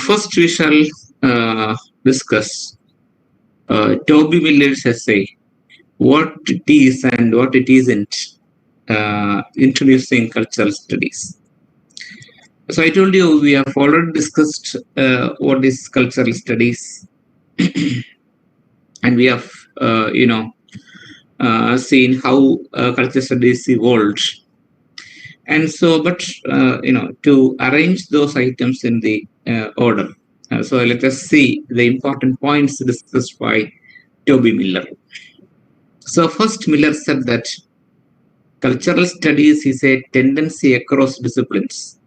first we shall discuss Toby Miller's essay, What It Is and What It Isn't, Introducing Cultural Studies. So I told you we have already discussed what is cultural studies, and we have, seen how cultural studies evolved. And so, but, to arrange those items in the order. So let us see the important points discussed by Toby Miller. So first, Miller said that cultural studies is a tendency across disciplines.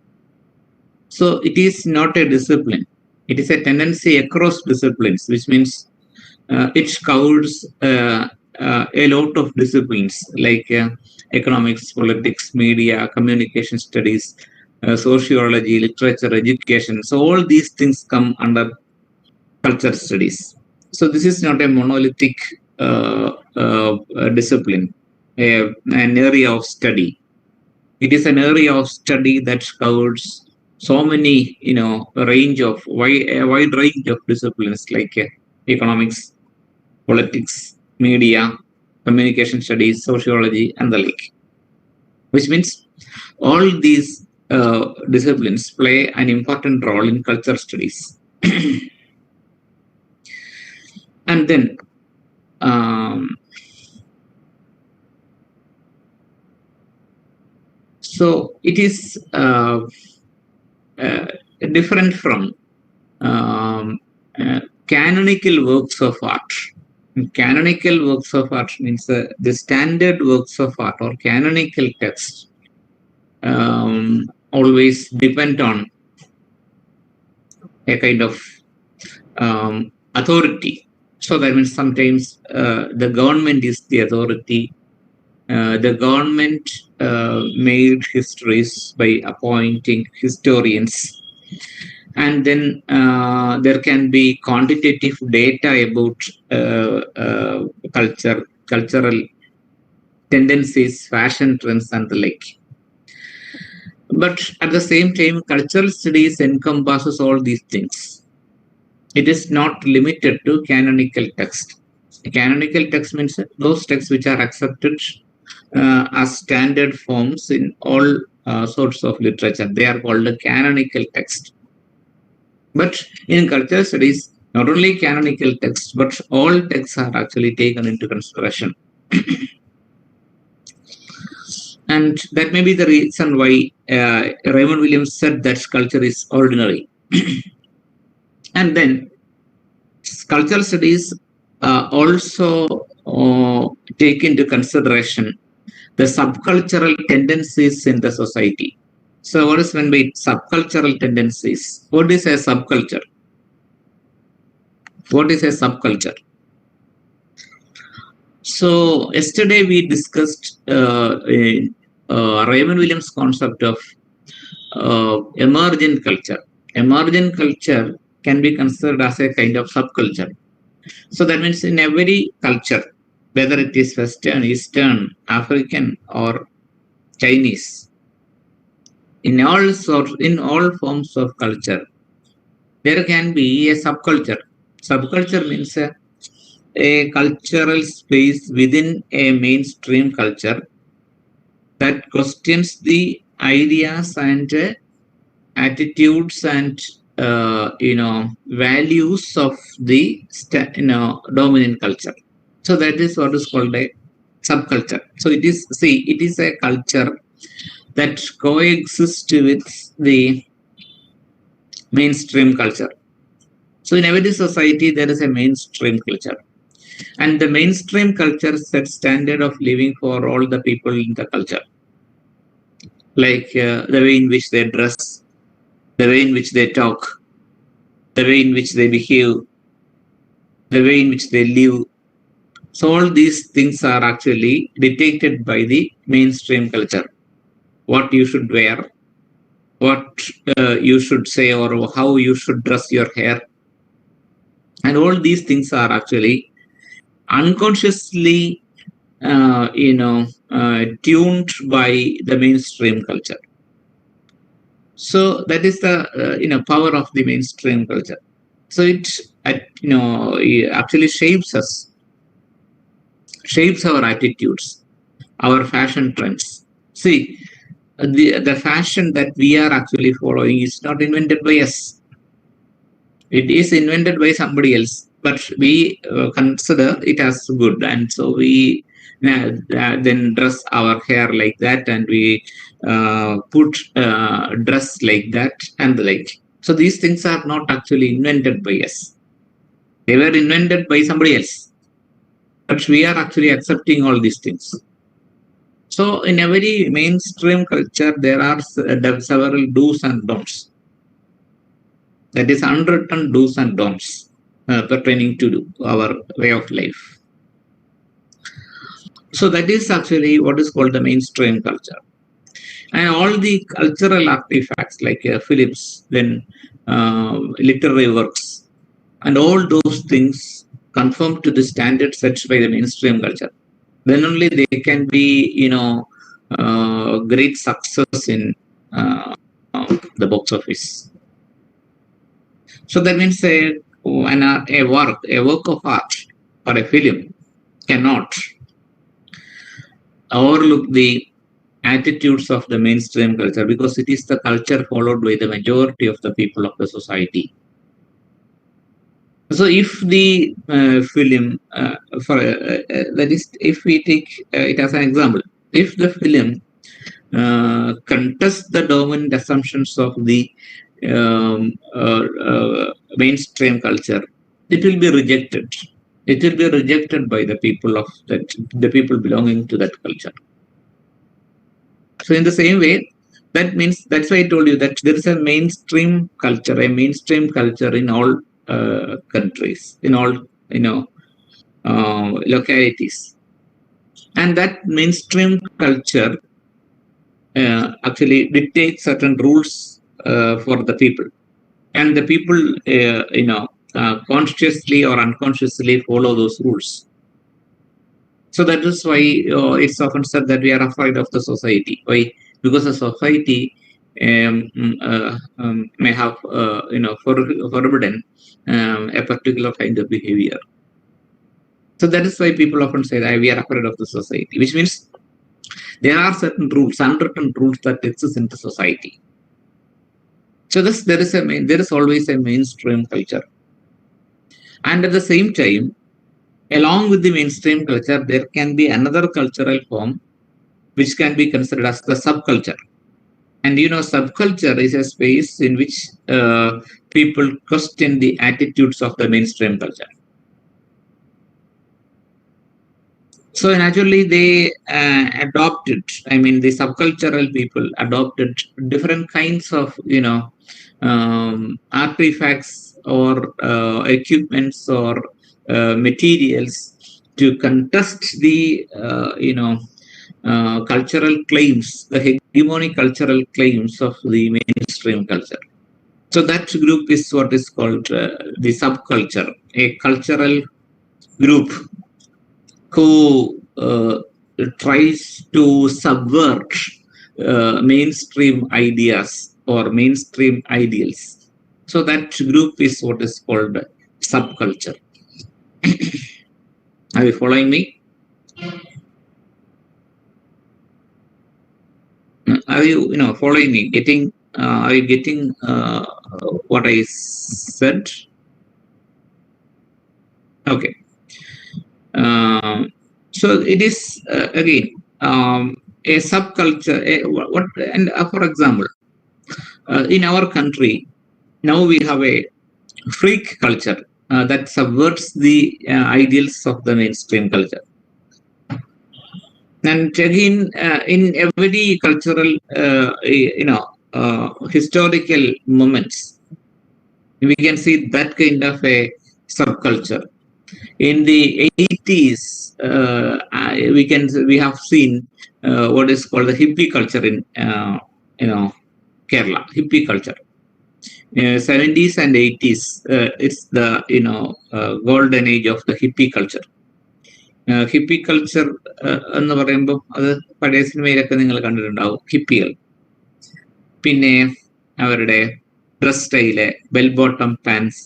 So it is not a discipline. It is a tendency across disciplines, which means it covers a lot of disciplines like economics, politics, media, communication studies, sociology, literature, education. So all these things come under culture studies. So this is not a monolithic discipline, an area of study. It is an area of study that covers so many, a wide range of disciplines like economics, politics, media, communication studies, sociology, and the like. Which means all these disciplines play an important role in culture studies. And then so it is different from canonical works of art. Canonical works of art means the standard works of art or canonical text always depend on a kind of authority. So that means sometimes the government is the authority. The government made histories by appointing historians. And then there can be quantitative data about cultural tendencies, fashion trends, and the like. But at the same time, cultural studies encompasses all these things. It is not limited to canonical text. Canonical text means those texts which are accepted as standard forms in all sorts of literature. They are called a canonical text. But in cultural studies, not only canonical texts, but all texts are actually taken into consideration. And that may be the reason why Raymond Williams said that culture is ordinary. And then cultural studies also take into consideration the subcultural tendencies in the society. So what is meant by subcultural tendencies? What is a subculture? What is a subculture? So yesterday we discussed Raymond Williams' concept of emergent culture. Emergent culture can be considered as a kind of subculture. So that means in every culture, whether it is Western, Eastern, African, or Chinese, in all forms of culture, there can be a subculture. Subculture means a cultural space within a mainstream culture that questions the ideas and attitudes and values of the dominant culture. So that is what is called a subculture. So it is a culture that coexists with the mainstream culture. So in every society there is a mainstream culture, and the mainstream culture sets standard of living for all the people in the culture, like the way in which they dress, the way in which they talk, the way in which they behave, the way in which they live. So all these things are actually dictated by the mainstream culture. What you should wear, what you should say, or how you should dress your hair. And all these things are actually unconsciously, tuned by the mainstream culture. So that is the power of the mainstream culture. So it actually shapes us, shapes our attitudes, our fashion trends. See, the fashion that we are actually following is not invented by us. It is invented by somebody else, but we consider it as good, and so we then dress our hair like that, and we put dress like that and the like. So these things are not actually invented by us. They were invented by somebody else, but we are actually accepting all these things. So in a very mainstream culture, there are several do's and don'ts. That is unwritten do's and don'ts pertaining to our way of life. So that is actually what is called the mainstream culture. And all the cultural artifacts like films, then literary works, and all those things conform to the standards set by the mainstream culture. Then only they can be, great success in the box office. So that means a work of art or a film cannot overlook the attitudes of the mainstream culture, because it is the culture followed by the majority of the people of the society. So if the film, that is, if we take it as an example, if the film contests the dominant assumptions of the mainstream culture, it will be rejected. It will be rejected by the people of that, the people belonging to that culture. So in the same way, that means, that's why I told you that there is a mainstream culture in all countries, in all localities, and that mainstream culture actually dictates certain rules for the people, and the people consciously or unconsciously follow those rules. So that is why it's often said that we are afraid of the society. Why? Because the society may have forbidden a particular kind of behavior. So that is why people often say that we are afraid of the society, which means there are certain rules, unwritten rules that exist in the society. So there is always a mainstream culture, and at the same time, along with the mainstream culture, there can be another cultural form which can be considered as the subculture. And subculture is a space in which people question the attitudes of the mainstream culture. So naturally, they adopted. I mean, the subcultural people adopted different kinds of artifacts or equipments or materials to contest the cultural claims, the hegemonic cultural claims of the mainstream culture. So that group is what is called the subculture, a cultural group who tries to subvert mainstream ideas or mainstream ideals. So that group is what is called subculture. Are you following me? Are you following me? Are you getting what I said? Okay. So it is again a subculture. For example, in our country now we have a freak culture that subverts the ideals of the mainstream culture. And again, in every cultural, historical moments, we can see that kind of a subculture. In the 80s, we have seen what is called the hippie culture in Kerala. Hippie culture. 70s and 80s, it's the golden age of the hippie culture. Hippie culture എന്ന് പറയുമ്പോൾ അത് പഴയ സിനിമയിലൊക്കെ നിങ്ങൾ കണ്ടിട്ടുണ്ടാവും, ഹിപ്പികൾ. പിന്നെ അവരുടെ dress style, bell bottom pants.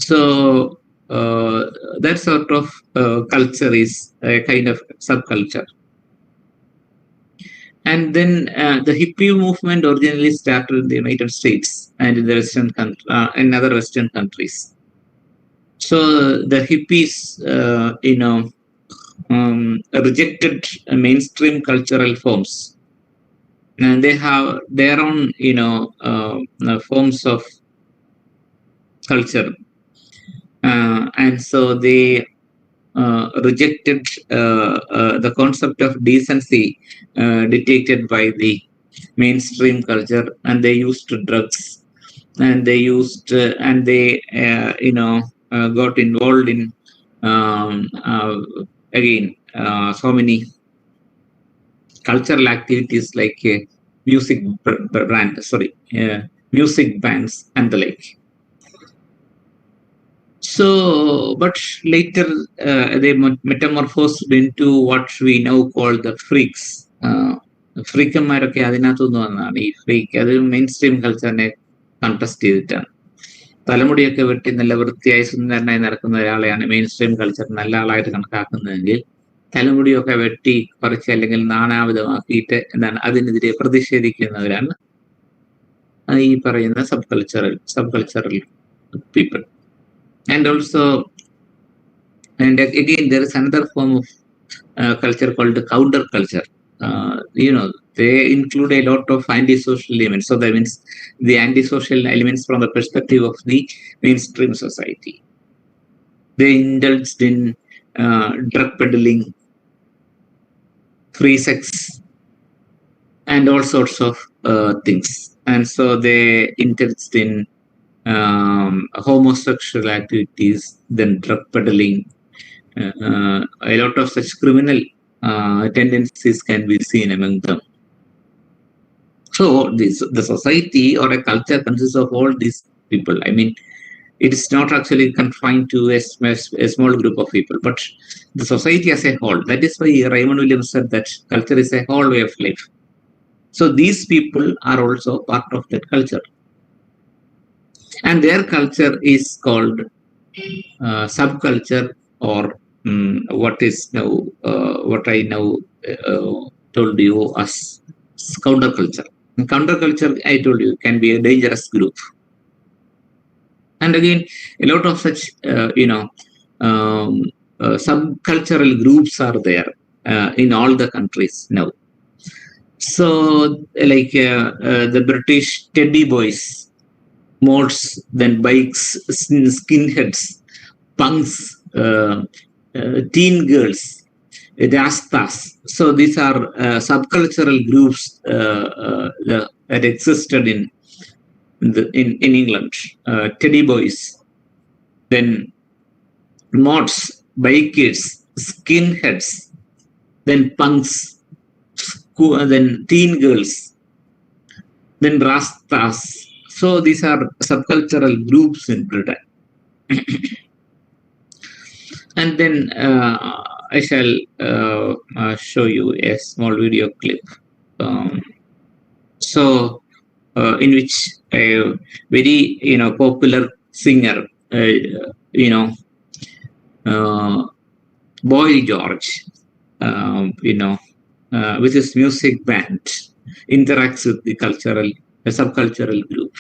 So that sort of culture is a kind of subculture. And then the hippie movement originally started in the United States and in the in other Western countries. So the hippies, rejected mainstream cultural forms, and they have their own, forms of culture, and so they rejected the concept of decency dictated by the mainstream culture, and they used drugs, and they used and they got involved in again so many cultural activities like music bands and the like. So, but later they metamorphosed into what we now call the freaks. ഫ്രീക്കന്മാരൊക്കെ അതിനകത്തുനിന്ന് വന്നതാണ്. ഈ freak അത് main stream കൾച്ചറിനെ contest ചെയ്തിട്ടാണ്. തലമുടിയൊക്കെ വെട്ടി നല്ല വൃത്തിയായി സുന്ദരനായി നടക്കുന്ന ഒരാളെയാണ് main stream culture നല്ല ആളായിട്ട് കണക്കാക്കുന്നതെങ്കിൽ, തലമുടിയൊക്കെ വെട്ടി പറിച്ച് അല്ലെങ്കിൽ നാനാവിധമാക്കിയിട്ട് എന്താണ് അതിനെതിരെ പ്രതിഷേധിക്കുന്നവരാണ് ഈ പറയുന്ന sub cultural people. And also, and again, there is another form of culture called the counterculture. They include a lot of antisocial elements. So that means the antisocial elements from the perspective of the mainstream society. They indulged in drug peddling, free sex, and all sorts of things. And so they indulged in homosexual activities, then drug peddling. A lot of such criminal tendencies can be seen among them. So the society or a culture consists of all these people. I mean, it is not actually confined to a small group of people, but the society as a whole. That is why Raymond Williams said that culture is a whole way of life. So these people are also part of that culture. And their culture is called subculture, or what I now told you as counterculture. And counterculture, I told you, can be a dangerous group. And again, a lot of such subcultural groups are there in all the countries now. So like the British teddy boys, mods, then bikes, skinheads, punks, teen girls, rastas. So these are subcultural groups that existed in England. Teddy boys, then mods, bikers, skinheads, then punks, then teen girls, then rastas. So these are subcultural groups in Britain. And then I shall show you a small video clip. In which a very popular singer, Boy George, with his music band, interacts with the subcultural group.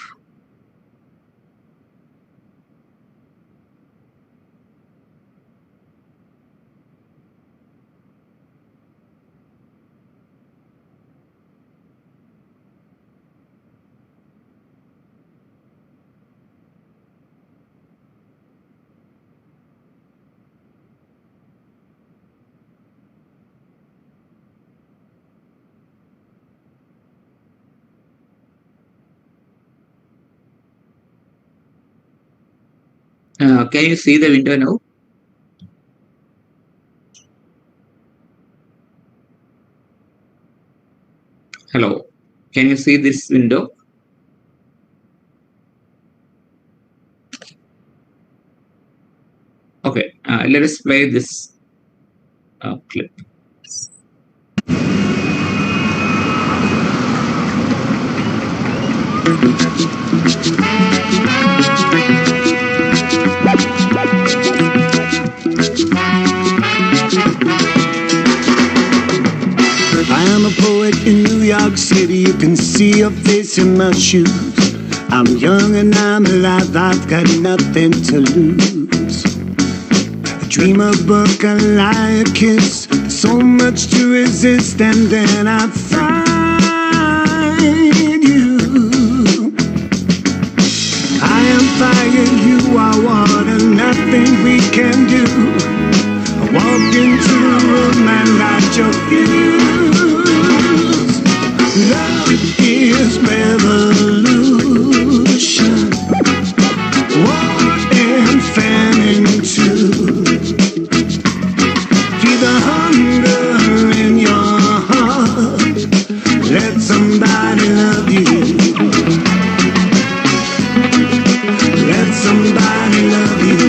Can you see the window now? Hello, can you see this window? Okay, let us play this clip. I am a poet in New York City. You can see your face in my shoes. I'm young and I'm alive. I've got nothing to lose. I dream a book, I lie, a kiss. So much to resist, and then I find you. I am fire, you are water. Nothing we can do. I walk into the room and light your fuse. Love is revolution. War and famine too. Feel the hunger in your heart. Let somebody love you. Let somebody love you.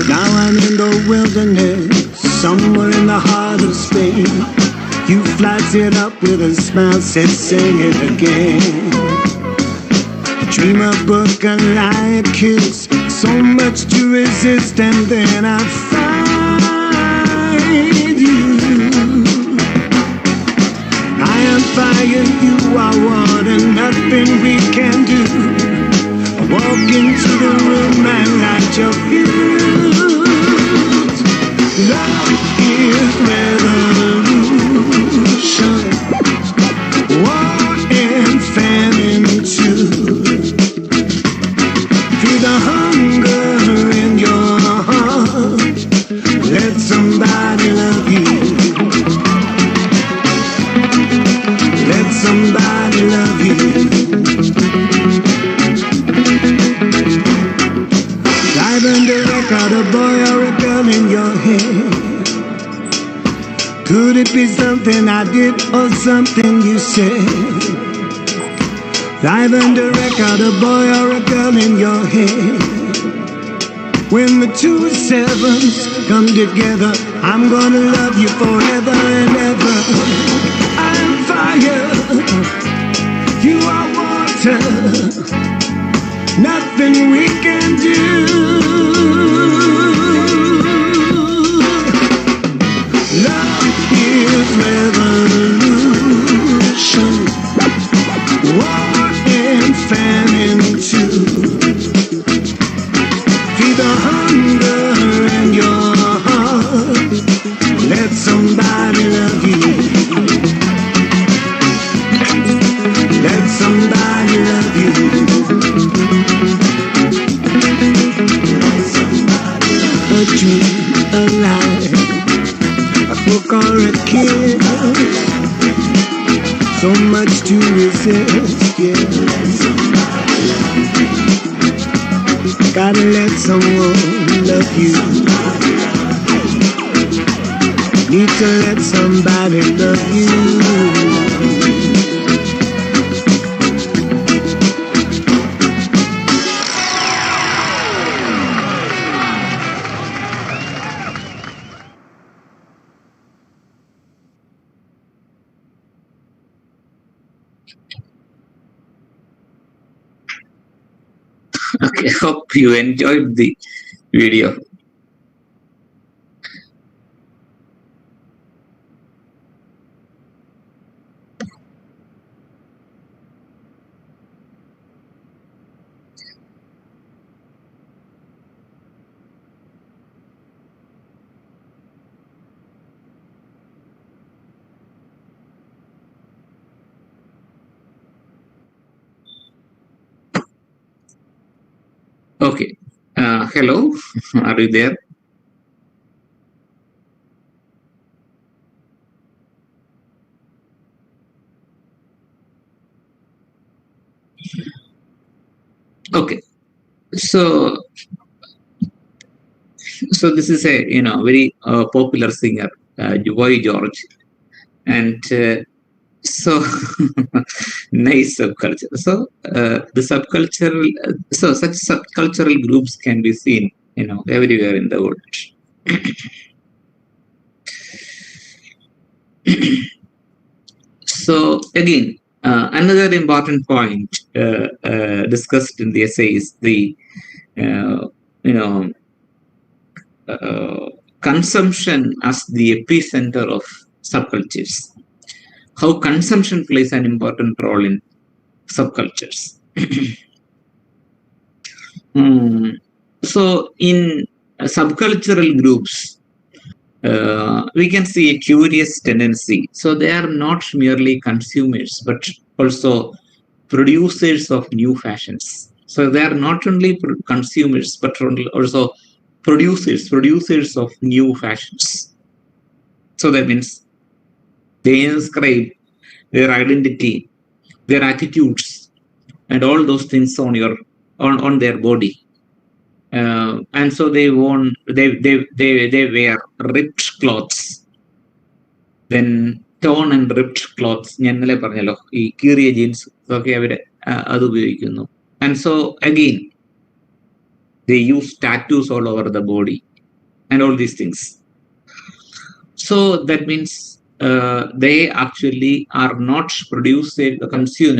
Now I'm in the wilderness, somewhere in the heart of Spain. You flights it up with a smile, said sing it again. Dream a book, a lie, a kiss. So much to resist, and then I find you. I am fire, you are water. Nothing we can do. I walk into the room and light your fuse. Love is revolution. War and famine too. Feel the hunger in your heart. Let somebody love you. Let somebody love you. Dive under a record, a boy or a girl in your head. Could it be something I did or something you said? Dive under record, a boy or a girl in your head. When the two sevens come together, I'm gonna love you forever and ever. I'm fire, you are water. Nothing we can do. Love is revolution. War and famine too. Feel the hunger in your heart. Let somebody love you. Let somebody love you. A dream, a lie, a book or a kiss. So much to resist, yeah. Gotta let someone love you. Need to let somebody love you. Okay, hope you enjoyed the video. Okay. Hello, are you there? Okay. So this is a very popular singer, Boy George, and so nice subculture. So the subcultural, so such subcultural groups can be seen, everywhere in the world. So again, another important point discussed in the essay is the you know consumption as the epicenter of subcultures. How consumption plays an important role in subcultures. So in subcultural groups, we can see a curious tendency. So they are not merely consumers, but also producers of new fashions. So they are not only consumers, but also producers of new fashions. So that means they inscribe their identity, their attitudes, and all those things on their body. And so they wear ripped clothes, then torn and ripped clothes. ഞാൻ ഇന്നലെ പറഞ്ഞല്ലോ ഈ കീറിയ jeans ഒക്കെ അവർ അത് ഉപയോഗിക്കുന്നു. And so again they use tattoos all over the body and all these things. So that means they actually are not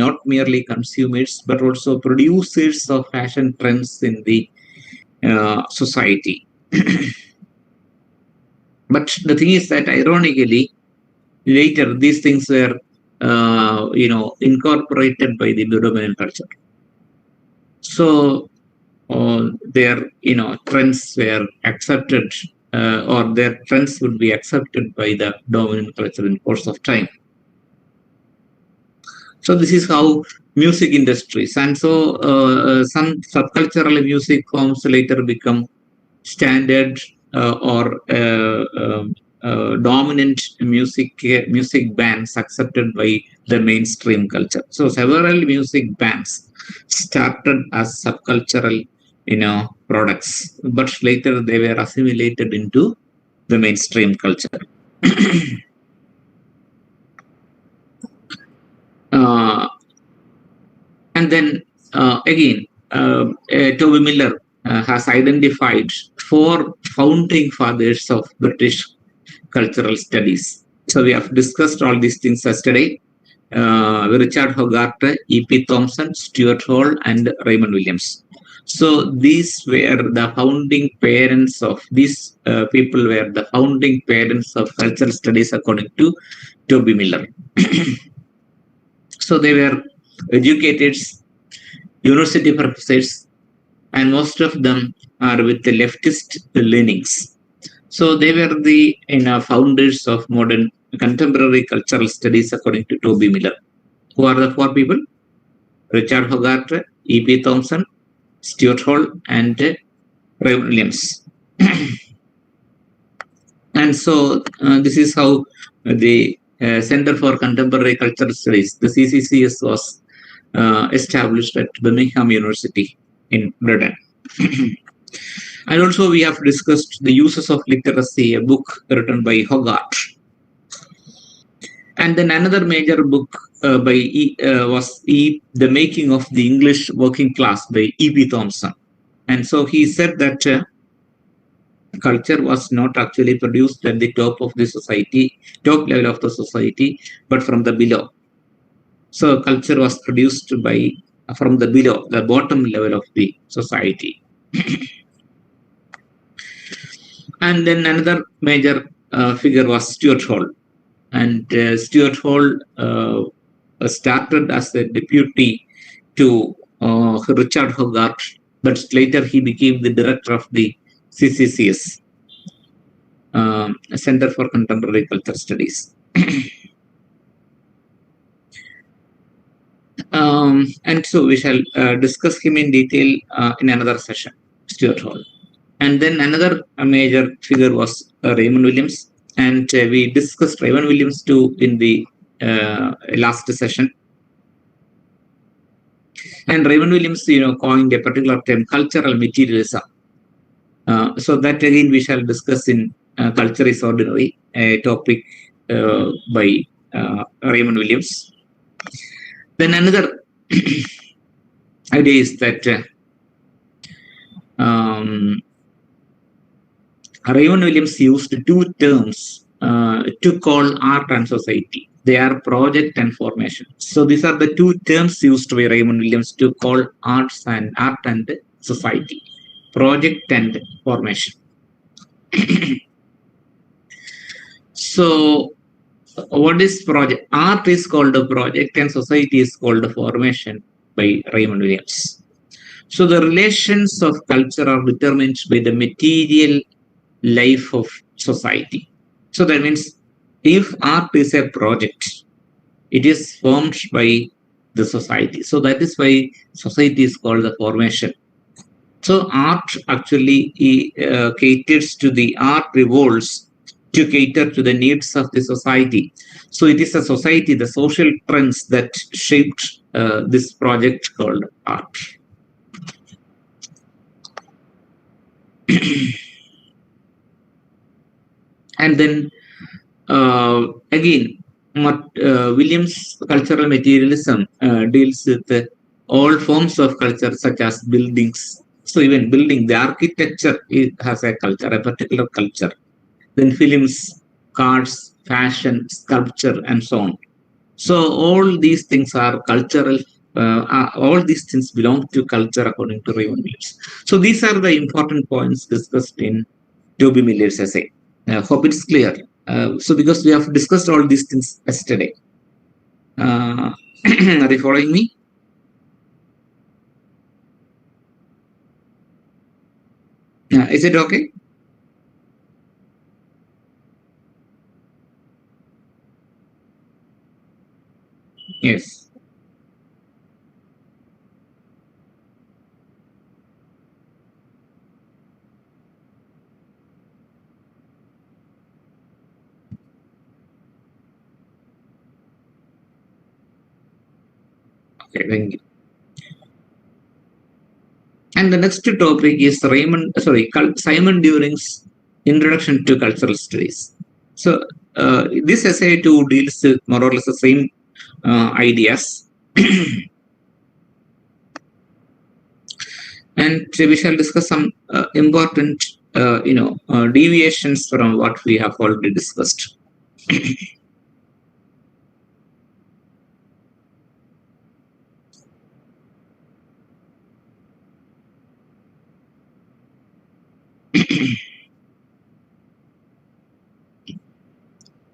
not merely consumers, but also producers of fashion trends in the society. But the thing is that ironically, later these things were incorporated by the dominant culture. So their trends were accepted, or their trends would be accepted by the dominant culture in course of time. So this is how music industries, and so some subcultural music forms later become standard or dominant music bands accepted by the mainstream culture. So several music bands started as subcultural products, but later they were assimilated into the mainstream culture. And then again, Toby Miller has identified 4 founding fathers of British cultural studies. So we have discussed all these things yesterday. Richard Hogarth, E.P. Thompson, Stuart Hall, and Raymond Williams. So these were the founding parents of these people were the founding parents of cultural studies according to Toby Miller. So they were educators, university professors, and most of them are with the leftist leanings. So they were the founders of modern contemporary cultural studies according to Toby Miller. Who are the 4 people? Richard Hogarth, E.P. Thompson, Stuart Hall, and Raymond Williams. And so this is how the Center for Contemporary Cultural Studies, the CCCS, was established at Birmingham University in Britain. And also we have discussed The Uses of Literacy, a book written by Hogarth. And then another major book was The Making of the English Working Class by E.P. Thompson. And so he said that culture was not actually produced at the top level of the society, but from the below. So culture was produced from the below, the bottom level of the society. And then another major figure was Stuart Hall. And Stuart Hall started as a deputy to Richard Hogarth, but later he became the director of the CCCS, Center for Contemporary Culture Studies. And so we shall discuss him in detail in another session, Stuart Hall. And then another major figure was Raymond Williams. And we discussed Raymond Williams too in the last session. And Raymond Williams, coined a particular term, cultural materialism. So that again we shall discuss in Culture is Ordinary, a topic by Raymond Williams. Then another idea is that Raymond Williams used 2 terms to call art and society. They are project and formation. So these are the two terms used by Raymond Williams to call art and society: project and formation. So what is project? Art is called a project and society is called a formation by Raymond Williams. So the relations of culture are determined by the material life of society. So that means if art is a project, it is formed by the society. So that is why society is called the formation. So art actually caters to the art revolves to cater to the needs of the society. So it is a society, the social trends that shaped this project called art. And then again, Williams' cultural materialism deals with all forms of culture, such as buildings. So even building, the architecture has a culture, a particular culture. Then films, cards, fashion, sculpture, and so on. So all these things are cultural. All these things belong to culture according to Raymond Williams. So these are the important points discussed in Toby Miller's essay. Hope it's clear. So because we have discussed all these things yesterday. Are you following me? Is it okay? Yes. Okay, thank you. And the next topic is Simon During's Introduction to Cultural Studies. So this essay too deals with more or less the same ideas. And we shall discuss some important, deviations from what we have already discussed.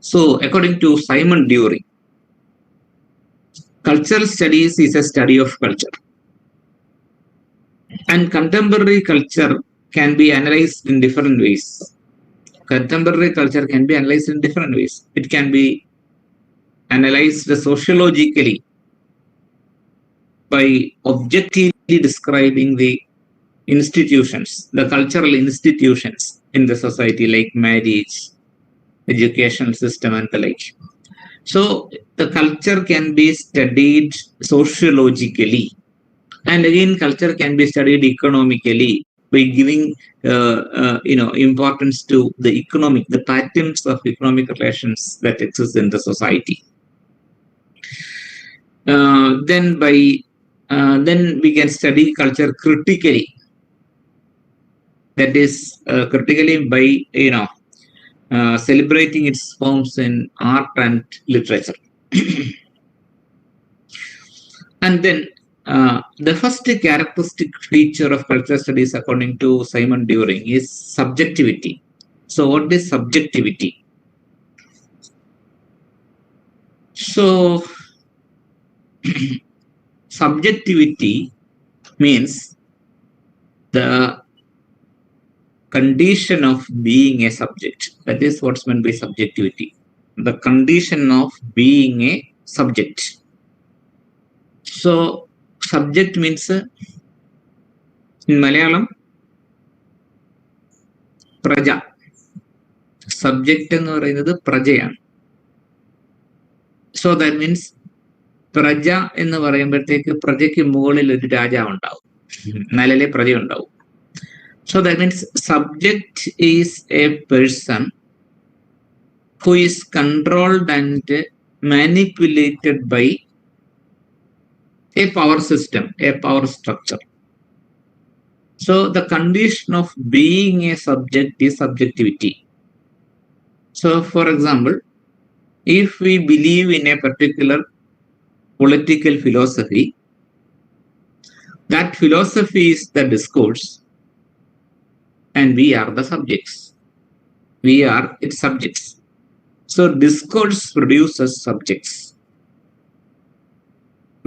So, according to Simon During, cultural studies is a study of culture. And contemporary culture can be analyzed in different ways. Contemporary culture can be analyzed in different ways. It can be analyzed sociologically by objectively describing the institutions, the cultural institutions in the society, like marriage, education system, and the like. So the culture can be studied sociologically, and again, culture can be studied economically by giving importance to the patterns of economic relations that exist in the society. Then we can study culture critically. That is critically by celebrating its forms in art and literature. And then the first characteristic feature of cultural studies, according to Simon During, is subjectivity. So what is subjectivity? So subjectivity means the condition of being a subject. That is what's meant by subjectivity. The condition of being a subject. So subject means in Malayalam, praja. Subject എന്ന് പറയുന്നത് പ്രജയാണ്. So that means പ്രജ എന്ന് പറയുമ്പോഴത്തേക്ക് പ്രജയ്ക്ക് മുകളിൽ ഒരു രാജാവ് ഉണ്ടാവും, നിലയിലെ പ്രജ ഉണ്ടാവും. So that means subject is a person who is controlled and manipulated by a power system, a power structure. So the condition of being a subject is subjectivity. So for example, if we believe in a particular political philosophy, that philosophy is the discourse and we are the subjects. We are its subjects. So discourse produces subjects.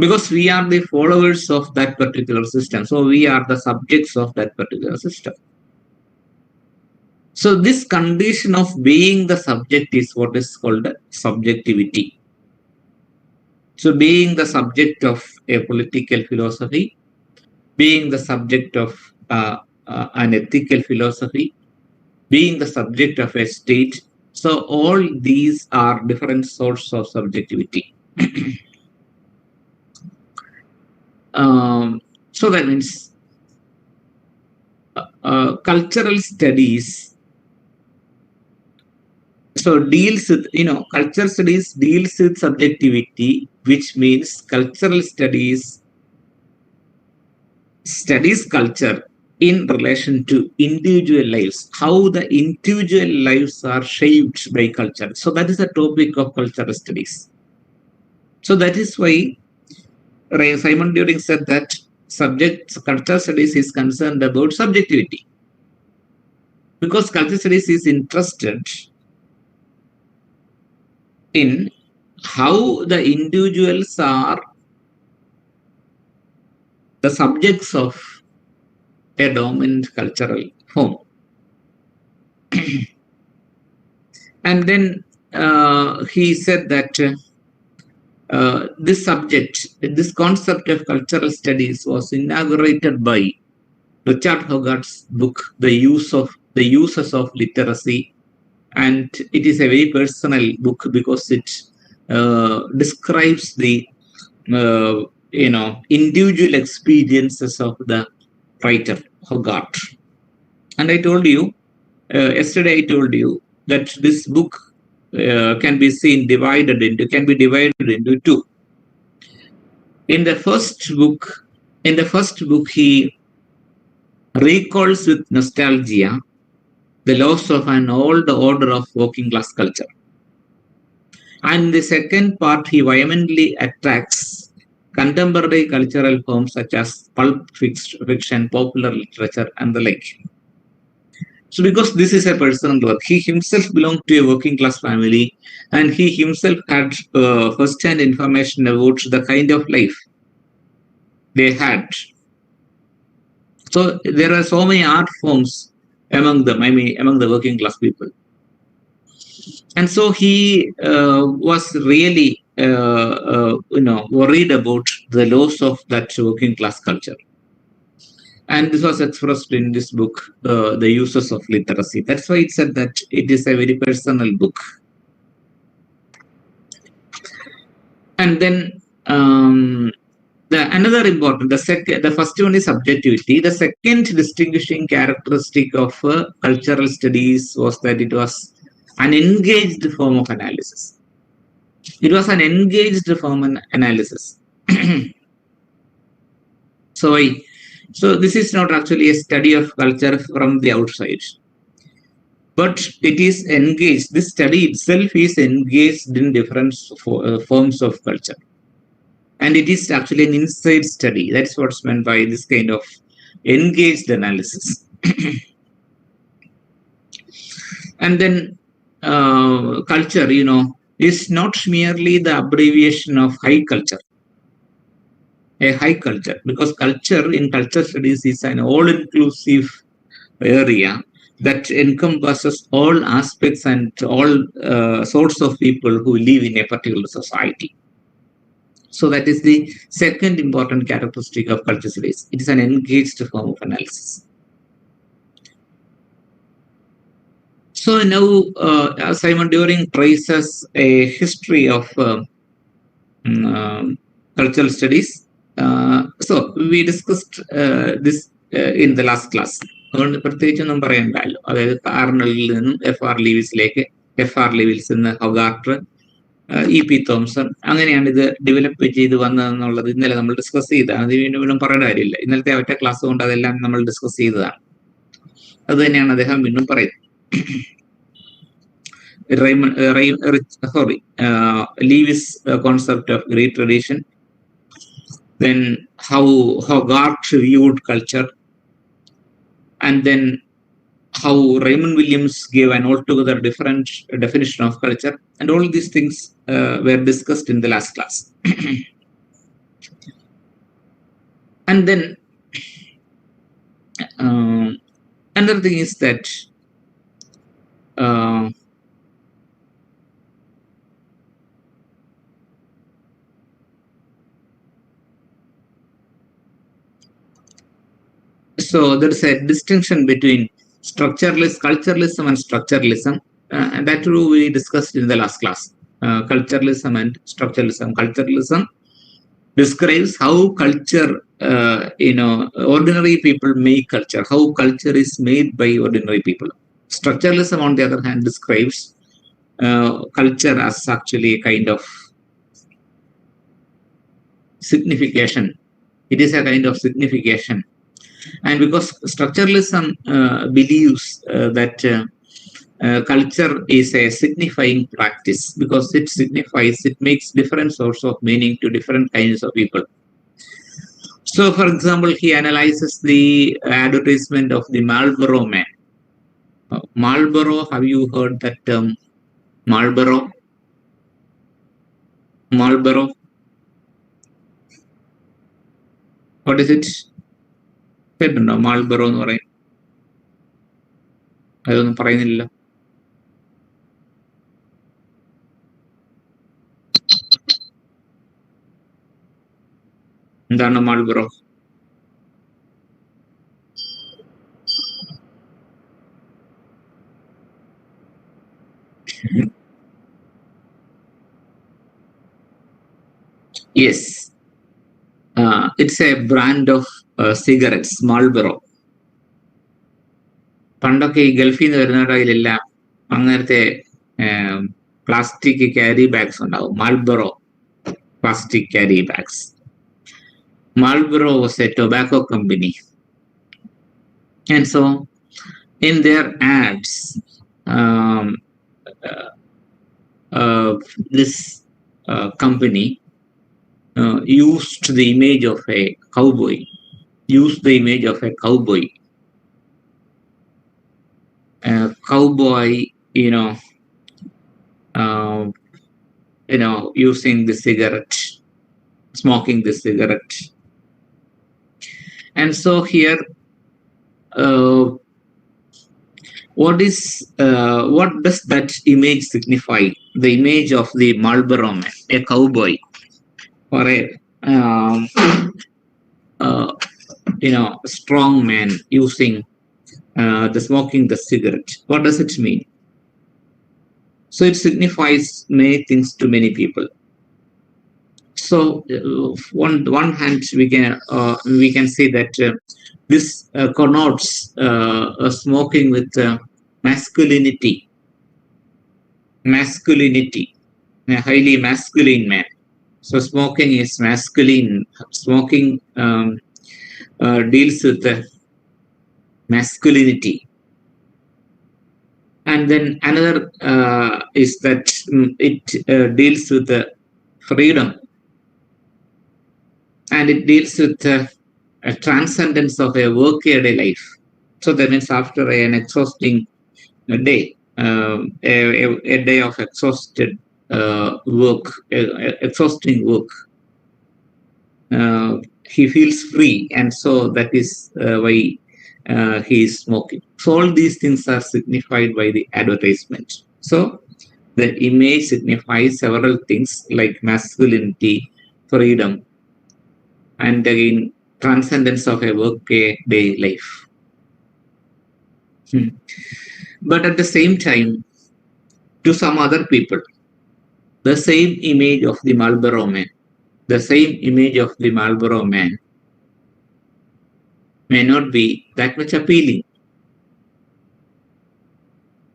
Because we are the followers of that particular system. So we are the subjects of that particular system. So this condition of being the subject is what is called subjectivity. So being the subject of a political philosophy, being the subject of an ethical philosophy, being the subject of a state. So all these are different sorts of subjectivity. So that means cultural studies deals with, cultural studies deals with subjectivity, which means cultural studies studies culture in relation to individual lives, how the individual lives are shaped by culture. So that is the topic of cultural studies. So that is why Simon During said that cultural studies is concerned about subjectivity, because cultural studies is interested in how the individuals are the subjects of a dominant cultural form. And then he said that this concept of cultural studies was inaugurated by Richard Hogarth's book, The Uses of Literacy. And it is a very personal book because it describes the individual experiences of the writer Hogarth. And I told you yesterday, that this book can be divided into two. In the first book, he recalls with nostalgia the loss of an old order of working class culture. And in the second part, he vehemently attacks contemporary cultural forms such as pulp fiction, popular literature, and the like. So because this is a personal work, he himself belonged to a working class family, and he himself had first-hand information about the kind of life they had. So there are so many art forms among them, among the working class people. And so he was really worried about the loss of that working class culture. And this was expressed in this book, The Uses of Literacy. That's why it said that it is a very personal book. And then the first one is subjectivity. The second distinguishing characteristic of cultural studies was that it was an engaged form of analysis. It was an engaged form of analysis. So this is not actually a study of culture from the outside, but it is engaged. This study itself is engaged in different forms of culture. And it is actually an inside study. That's what's meant by this kind of engaged analysis. And then culture, is not merely the abbreviation of high culture. A high culture, because culture in culture studies is an all-inclusive area that encompasses all aspects and all sorts of people who live in a particular society. So that is the second important characteristic of culture studies. It is an engaged form of analysis. So now Simon During traces a history of cultural studies. So we discussed this in the last class. അതുകൊണ്ട് പ്രത്യേകിച്ചൊന്നും പറയണ്ടല്ലോ. അതായത് കാർണലിൽ നിന്നും FR ലെവിൽസിൽ നിന്ന് ഹൊഗാർട്ട്, EP Thomson, അങ്ങനെയാണ് ഇത് develop ചെയ്ത് വന്നതെന്നുള്ളത് ഇന്നലെ നമ്മൾ ഡിസ്കസ് ചെയ്തതാണ്. അത് വീണ്ടും പറയേണ്ട കാര്യമില്ല. ഇന്നലത്തെ ഒറ്റ ക്ലാസ് കൊണ്ട് അതെല്ലാം നമ്മൾ ഡിസ്കസ് ചെയ്തതാണ്. അത് തന്നെയാണ് അദ്ദേഹം വീണ്ടും പറയുന്നത്. Lewis' concept of great tradition, then how Hogarth viewed culture, and then how Raymond Williams gave an altogether different definition of culture, and all these things were discussed in the last class. And then another thing is that so there is a distinction between culturalism and structuralism, and that too we discussed in the last class. Culturalism and structuralism. Culturalism describes how culture, ordinary people make culture, how culture is made by ordinary people. Structuralism, on the other hand, describes culture as actually a kind of signification. It is a kind of signification. And because structuralism believes that culture is a signifying practice, because it makes different sorts of meaning to different kinds of people. So, for example, he analyzes the advertisement of the Marlboro Man. Marlboro, have you heard that term? Marlboro? Marlboro? What is it? കേട്ടിട്ടുണ്ടോ Marlboro എന്ന് പറയും? അതൊന്നും പറയുന്നില്ല. എന്താണ് Marlboro? Yes, it's a brand of cigarettes, Marlboro. പണ്ടൊക്കെ ഈ ഗൾഫിൽ നിന്ന് വരുന്നവരുടെയിലെല്ലാം അങ്ങനത്തെ പ്ലാസ്റ്റിക് ക്യാരി ബാഗ്സ് ഉണ്ടാവും, Marlboro plastic carry bags. Marlboro was a tobacco company, and so in their ads, this company used the image of a cowboy. Cowboy, using the cigarette, smoking the cigarette. And so here, what does that image signify? The image of the Marlboro Man, a cowboy, or a strong man using smoking the cigarette. What does it mean? So it signifies many things to many people. So one hand we can say that this connotes smoking with masculinity, a highly masculine man. So smoking is masculine. Smoking deals with masculinity. And then another is that it deals with freedom, and it deals with a transcendence of a workaday life. So that means after an exhausting day, a day of exhausting work, he feels free, and so that is why he is smoking. So all these things are signified by the advertisement. So the image signifies several things like masculinity, freedom, and again transcendence of a workaday life. But at the same time, to some other people, the same image of the Marlboro Man may not be that much appealing.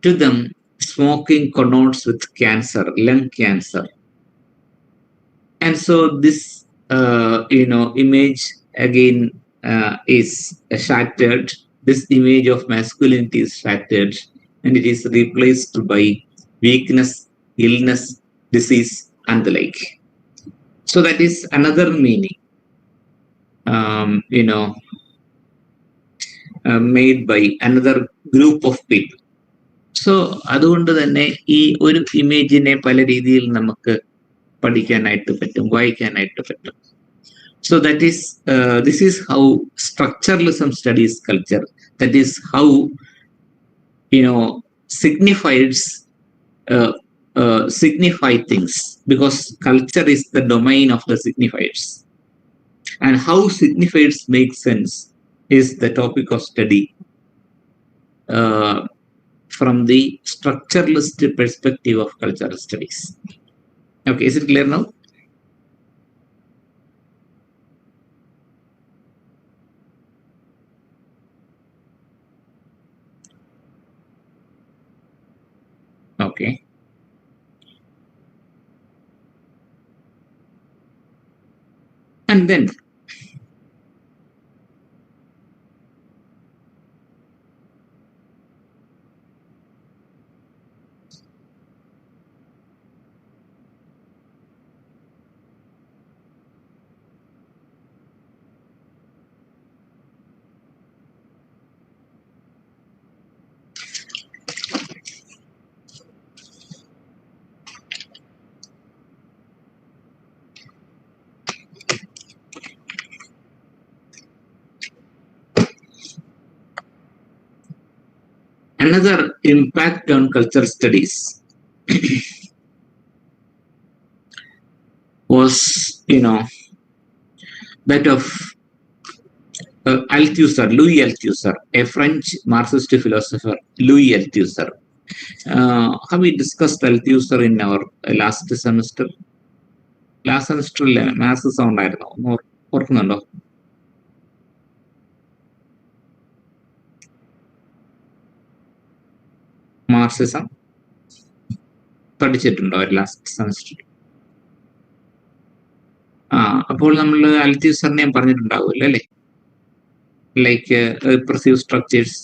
To them, smoking connotes with cancer, lung cancer. And so this, image again is shattered. This image of masculinity is shattered, and it is replaced by weakness, illness, disease, and the like. So that is another meaning, made by another group of people. So അതുകൊണ്ട് തന്നെ ഈ ഒരു ഇമേജിനെ പല രീതിയിൽ നമുക്ക് പഠിക്കാനായിട്ട് പറ്റും, വായിക്കാനായിട്ട് പറ്റും. So that is this is how structuralism studies culture. That is how signifiers signify things, because culture is the domain of the signifiers, and how signifiers make sense is the topic of study from the structuralist perspective of cultural studies. Okay, is it clear now? Okay. And then another impact on cultural studies was, that of Louis Althusser, a French Marxist philosopher, Louis Althusser. Have we discussed Althusser in our last semester? Last semester, maths sound ആയിരുന്നു, ഓർക്കുന്നുണ്ടോ? Marxism പഠിച്ചിട്ടുണ്ടോ last semester? അപ്പോൾ നമ്മൾ അൽത്യൂസറിനെയും പറഞ്ഞിട്ടുണ്ടാവുമല്ലോ അല്ലേ? Like repressive structures,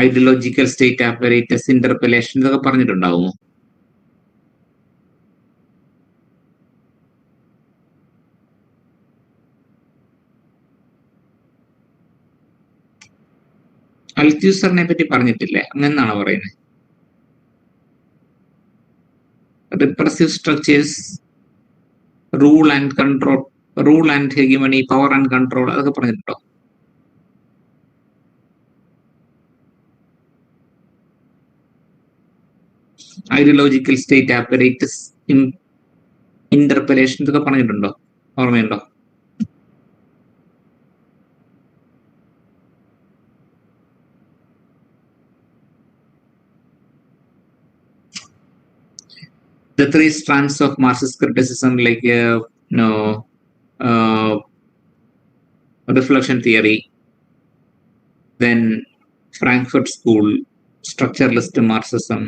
ideological state apparatus, interpellation, ഇതൊക്കെ പറഞ്ഞിട്ടുണ്ടാവുമോ? അൽത്യൂസറിനെ പറ്റി പറഞ്ഞിട്ടില്ലേ? അങ്ങനെന്നാണോ പറയുന്നത്? Repressive structures, rule and control, rule and hegemony, power and control, അതൊക്കെ പറഞ്ഞിട്ടുണ്ടോ? ഐഡിയോളജിക്കൽ സ്റ്റേറ്റ് ആപ്പറേറ്റസ്, ഇന്റർപെലേഷൻ, ഇതൊക്കെ പറഞ്ഞിട്ടുണ്ടോ? ഓർമ്മയുണ്ടോ? The three strands of Marxist criticism, like reflection theory, then Frankfurt School, structuralist Marxism,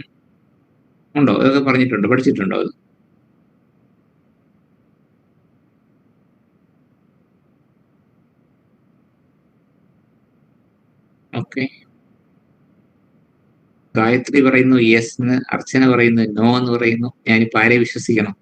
ഉണ്ടോ? ഇതൊക്കെ പറഞ്ഞിട്ടുണ്ടോ, പഠിച്ചിട്ടുണ്ടോ അത്? ഓക്കെ. ഗായത്രി പറയുന്നു യെസ് എന്ന്, അർച്ചന പറയുന്നു നോ എന്ന് പറയുന്നു. ഞാനിപ്പോ ആരെ വിശ്വസിക്കണം?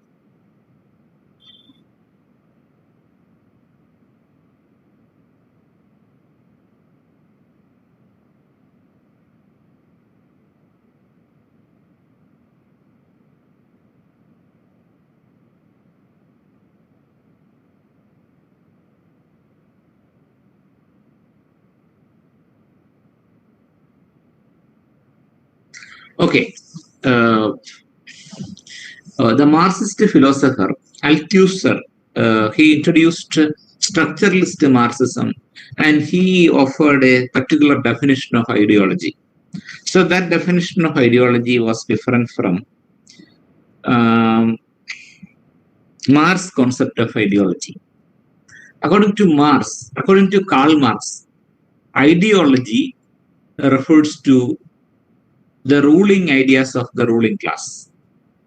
Okay, the Marxist philosopher Althusser, he introduced structuralist Marxism, and he offered a particular definition of ideology. So that definition of ideology was different from Marx's concept of ideology. According to Karl Marx, ideology refers to the ruling ideas of the ruling class.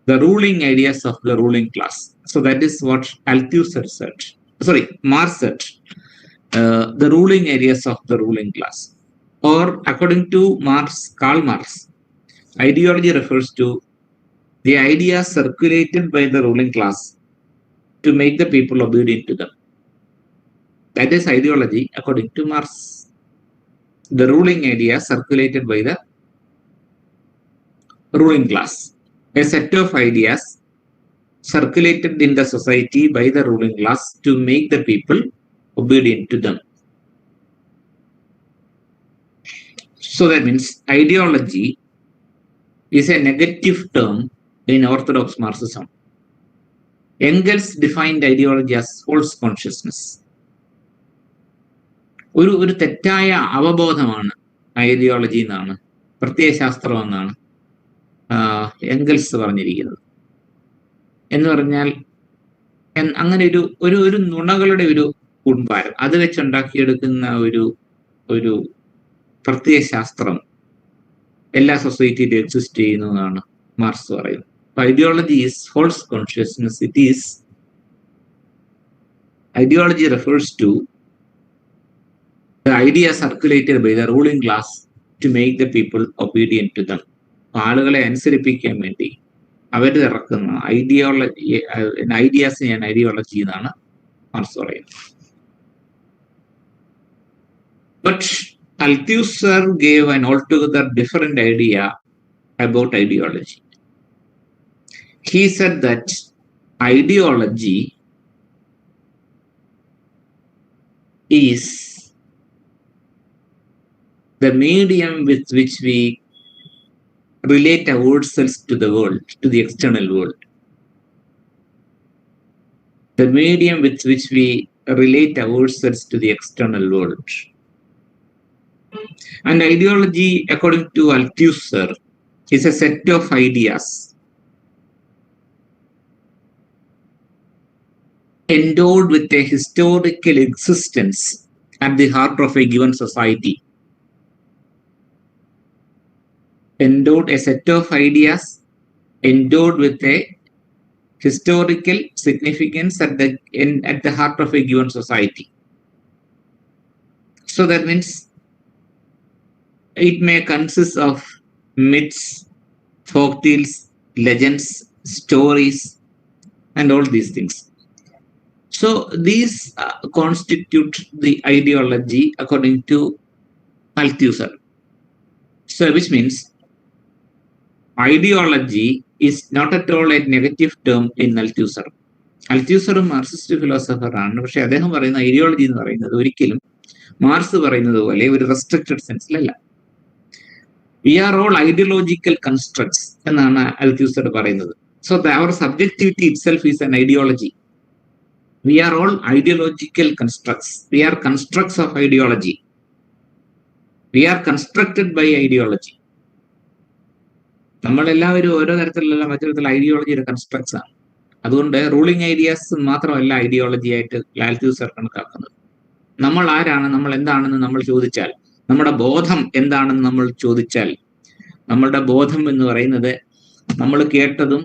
The ruling ideas of the ruling class. So that is what Althusser said. Sorry, Marx said. The ruling ideas of the ruling class. Or according to Karl Marx, Ideology refers to the ideas circulated by the ruling class to make the people obedient to them. That is ideology according to Marx. The ruling ideas circulated by the ruling class. A set of ideas circulated in the society by the ruling class to make the people obedient to them. So that means ideology is a negative term in orthodox Marxism. Engels defined ideology as false consciousness. ഒരു തെറ്റായ അവബോധമാണ് ideology എന്നാണ്, പ്രത്യയശാസ്ത്രം എന്നാണ് Engels പറഞ്ഞിരിക്കുന്നത്. എന്ന് പറഞ്ഞാൽ അങ്ങനെ ഒരു നുണകളുടെ ഒരു കൂമ്പാരം, അത് വെച്ചുണ്ടാക്കിയെടുക്കുന്ന ഒരു പ്രത്യയശാസ്ത്രം എല്ലാ സൊസൈറ്റിയിലും എക്സിസ്റ്റ് ചെയ്യുന്നു എന്നാണ് മാർക്സ് പറയുന്നത്. Ideology is false consciousness. Ideology refers to the ideas circulated by the ruling class to make the people obedient to them. ആളുകളെ അനുസരിപ്പിക്കാൻ വേണ്ടി അവർ ഇറക്കുന്ന ഐഡിയാസിനെയാണ് ഐഡിയോളജി എന്നാണ് മാർക്സ് പറയുന്നത്. But Althusser gave an altogether different idea about ideology. He said that ideology is the medium with which we relate ourselves to the world, to the external world. The medium with which we relate ourselves to the external world. And ideology, according to Althusser, is a set of ideas endowed with a historical existence at the heart of a given society. A set of ideas endowed with a historical significance at the heart of a given society. So that means it may consist of myths, folk tales, legends, stories, and all these things. So these constitute the ideology according to Althusser. So which means ideology is not at all a negative term in Althusser. Althusser Marxist philosopher ആണ്. പക്ഷെ അദ്ദേഹം പറയുന്ന ideology എന്ന് പറയുന്നത് ഒരിക്കലും marks പറയുന്നത് പോലെ ഒരു restricted സെൻസിലല്ല. We are all ideological constructs എന്നാണ് Althusser പറയുന്നത്. So our subjectivity itself is an ideology. We are all ideological constructs. We are constructs of ideology. We are constructed by ideology. നമ്മളെല്ലാവരും ഓരോ തരത്തിലുള്ള മറ്റൊരു ഐഡിയോളജിയുടെ കൺസ്ട്രക്ട്സ് ആണ്. അതുകൊണ്ട് റൂളിംഗ് ഐഡിയാസ് മാത്രമല്ല ideology ആയിട്ട് ആൽത്യൂസർ കണക്കാക്കുന്നത്. നമ്മൾ ആരാണ്, നമ്മൾ എന്താണെന്ന് നമ്മൾ ചോദിച്ചാൽ, നമ്മുടെ ബോധം എന്താണെന്ന് നമ്മൾ ചോദിച്ചാൽ, നമ്മളുടെ ബോധം എന്ന് പറയുന്നത് നമ്മൾ കേട്ടതും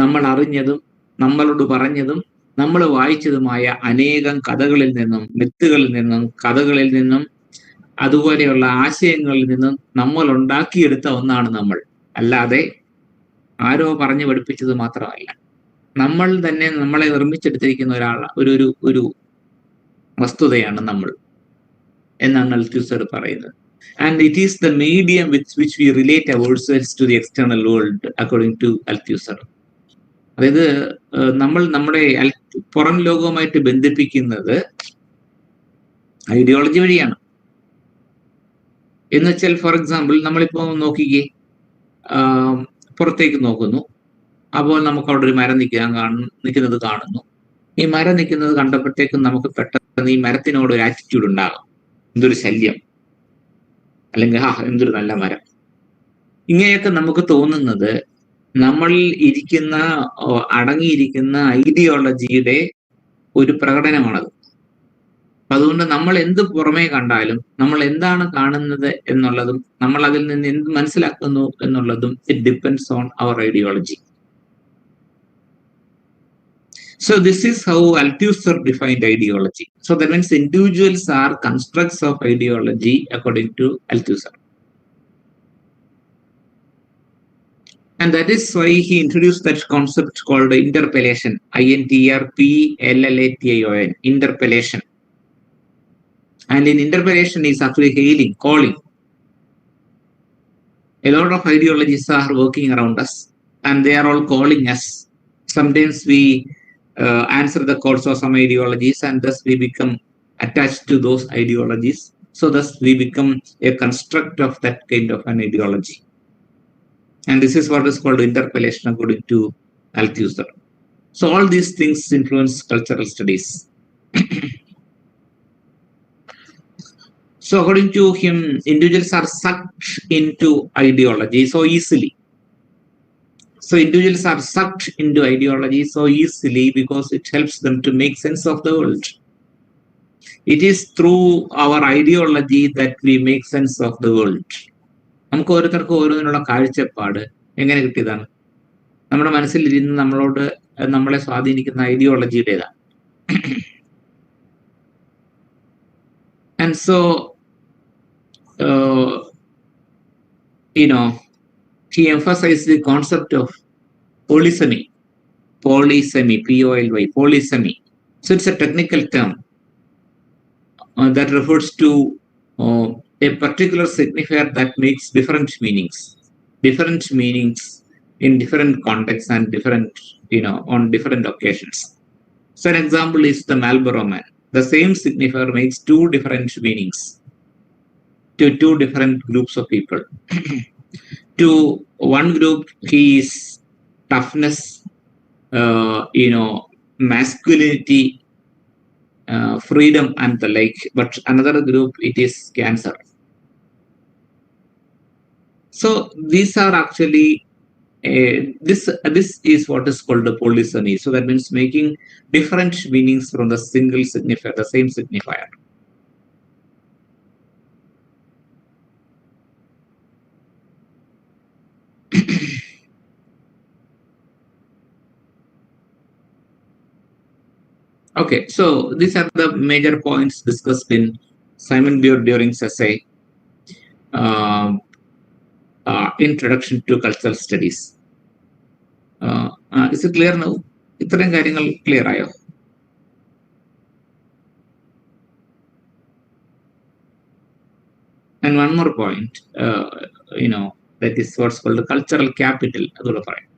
നമ്മൾ അറിഞ്ഞതും നമ്മളോട് പറഞ്ഞതും നമ്മൾ വായിച്ചതുമായ അനേകം കഥകളിൽ നിന്നും, മിത്തുകളിൽ നിന്നും, കഥകളിൽ നിന്നും, അതുപോലെയുള്ള ആശയങ്ങളിൽ നിന്നും നമ്മൾ ഉണ്ടാക്കിയെടുത്ത ഒന്നാണ് നമ്മൾ. അല്ലാതെ ആരോ പറഞ്ഞു പഠിപ്പിച്ചത് മാത്രമല്ല. നമ്മൾ തന്നെ നമ്മളെ നിർമ്മിച്ചെടുത്തിരിക്കുന്ന ഒരു വസ്തുതയാണ് നമ്മൾ എന്നാണ് Althusser പറയുന്നത്. And it is the medium with which we relate ourselves to the external world according to Althusser. അതായത് നമ്മൾ നമ്മുടെ പുറം ലോകവുമായിട്ട് ബന്ധിപ്പിക്കുന്നത് ഐഡിയോളജി വഴിയാണ്. എന്ന് വെച്ചാൽ ഫോർ എക്സാമ്പിൾ നമ്മളിപ്പോ നോക്കിക്കേ, പുറത്തേക്ക് നോക്കുന്നു, അപ്പോൾ നമുക്ക് അവിടെ ഒരു മരം നിൽക്കുന്നത് കാണുന്നു. ഈ മരം നിൽക്കുന്നത് കണ്ടപ്പോഴത്തേക്കും നമുക്ക് പെട്ടെന്ന് ഈ മരത്തിനോട് ഒരു ആറ്റിറ്റ്യൂഡ് ഉണ്ടാകും, എന്തൊരു ശല്യം, അല്ലെങ്കിൽ എന്തൊരു നല്ല മരം. ഇങ്ങനെയൊക്കെ നമുക്ക് തോന്നുന്നത് നമ്മളിൽ അടങ്ങിയിരിക്കുന്ന ഐഡിയോളജിയുടെ ഒരു പ്രകടനമാണത്. അതുകൊണ്ട് നമ്മൾ എന്ത് പുറമേ കണ്ടാലും നമ്മൾ എന്താണ് കാണുന്നത് എന്നുള്ളതും നമ്മൾ അതിൽ നിന്ന് എന്ത് മനസ്സിലാക്കുന്നു എന്നുള്ളതും it depends on our ideology. So this is how Althusser defined ideology. So that means individuals are constructs of ideology according to Althusser. And that is why he introduced that concept called interpellation, INTRPLLATION, interpellation. And in interpellation is actually hailing, calling. A lot of ideologies are working around us and they are all calling us. Sometimes we answer the calls of some ideologies and thus we become attached to those ideologies. So thus we become a construct of that kind of an ideology. And this is what is called interpellation according to Althusser. So all these things influence cultural studies. So according to him, individuals are sucked into ideology so easily. So individuals are sucked into ideology so easily because it helps them to make sense of the world. It is through our ideology that we make sense of the world. നമുക്ക് ഓരോരുത്തർക്കും ഓരോന്നിനുള്ള കാഴ്ചപ്പാട് എങ്ങനെ കിട്ടിയതാണ്? നമ്മുടെ മനസ്സിലിരുന്ന് നമ്മളെ സ്വാധീനിക്കുന്ന ഐഡിയോളജിയുടേതാണ്. And so, he emphasized the concept of polysemy, P-O-L-Y, polysemy. So it's a technical term that refers to a particular signifier that makes different meanings in different contexts and on different occasions. So an example is the Marlboro Man. The same signifier makes two different meanings to two different groups of people. To one group, he is toughness, masculinity, freedom and the like, but another group, it is cancer. So these are actually this is what is called a polysemy. So that means making different meanings from the single signifier, the same signifier. Okay, so these are the major points discussed in Simon Beard during essay, Introduction to Cultural Studies. Is it clear now? ഇത്രയും കാര്യങ്ങൾ clear ആയോ? And one more point, that is what's called the cultural capital. അതുകൂടെ പറയാം.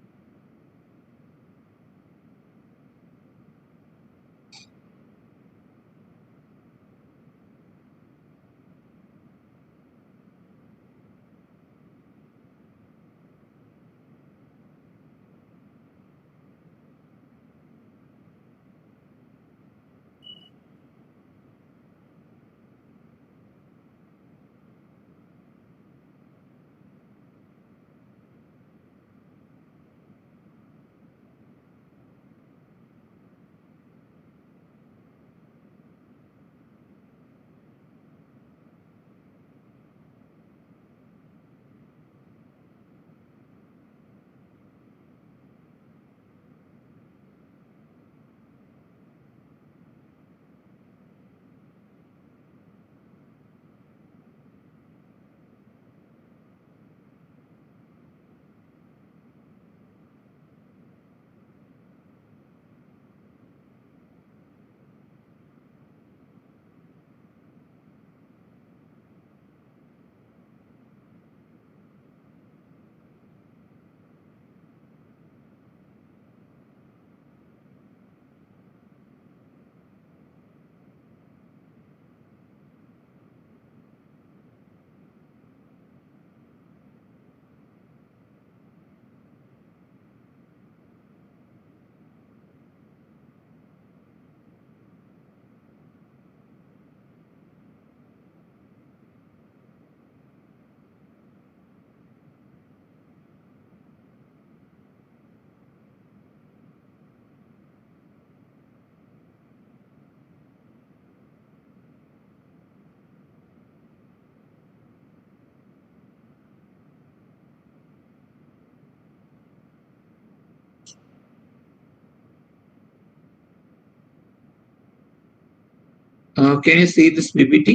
Can you see this PPT?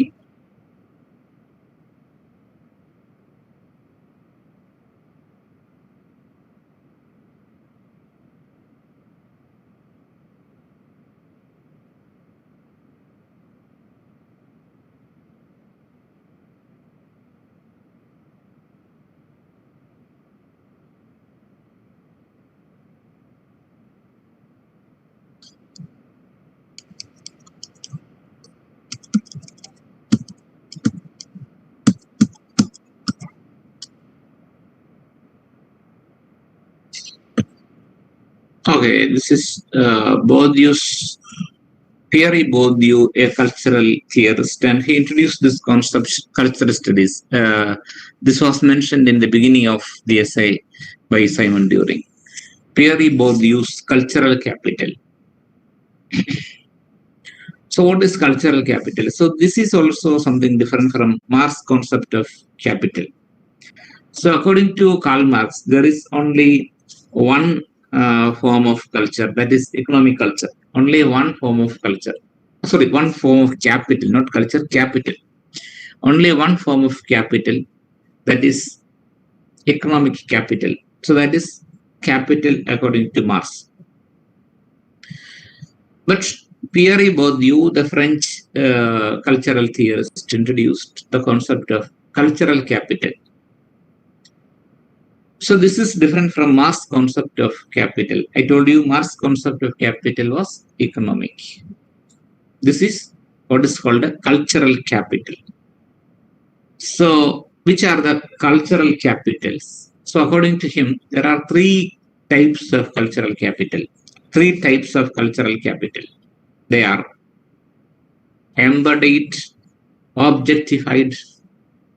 Okay, this is Bourdieu's Pierre Bourdieu, a cultural theorist, and he introduced this concept, cultural studies. This was mentioned in the beginning of the essay by Simon During. Pierre Bourdieu's cultural capital. So what is cultural capital? So this is also something different from Marx's concept of capital. So according to Karl Marx, there is only one form of culture, that is economic culture. Only one form of culture. Sorry, one form of capital, not culture, capital. Only one form of capital, that is economic capital. So that is capital according to Marx. But Pierre Bourdieu, the French cultural theorist, introduced the concept of cultural capital. So this is different from Marx's concept of capital. I told you Marx's concept of capital was economic. This is what is called a cultural capital. So which are the cultural capitals? So according to him, there are three types of cultural capital. Three types of cultural capital. They are embodied, objectified,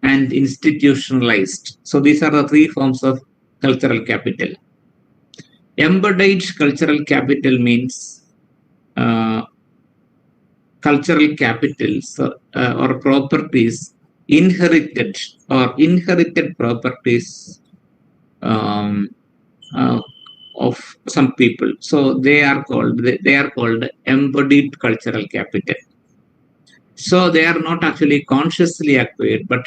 and institutionalized. So these are the three forms of cultural capital. Embodied cultural capital means cultural capitals or properties inherited properties of some people. So they are called embodied cultural capital. So they are not actually consciously acquired, but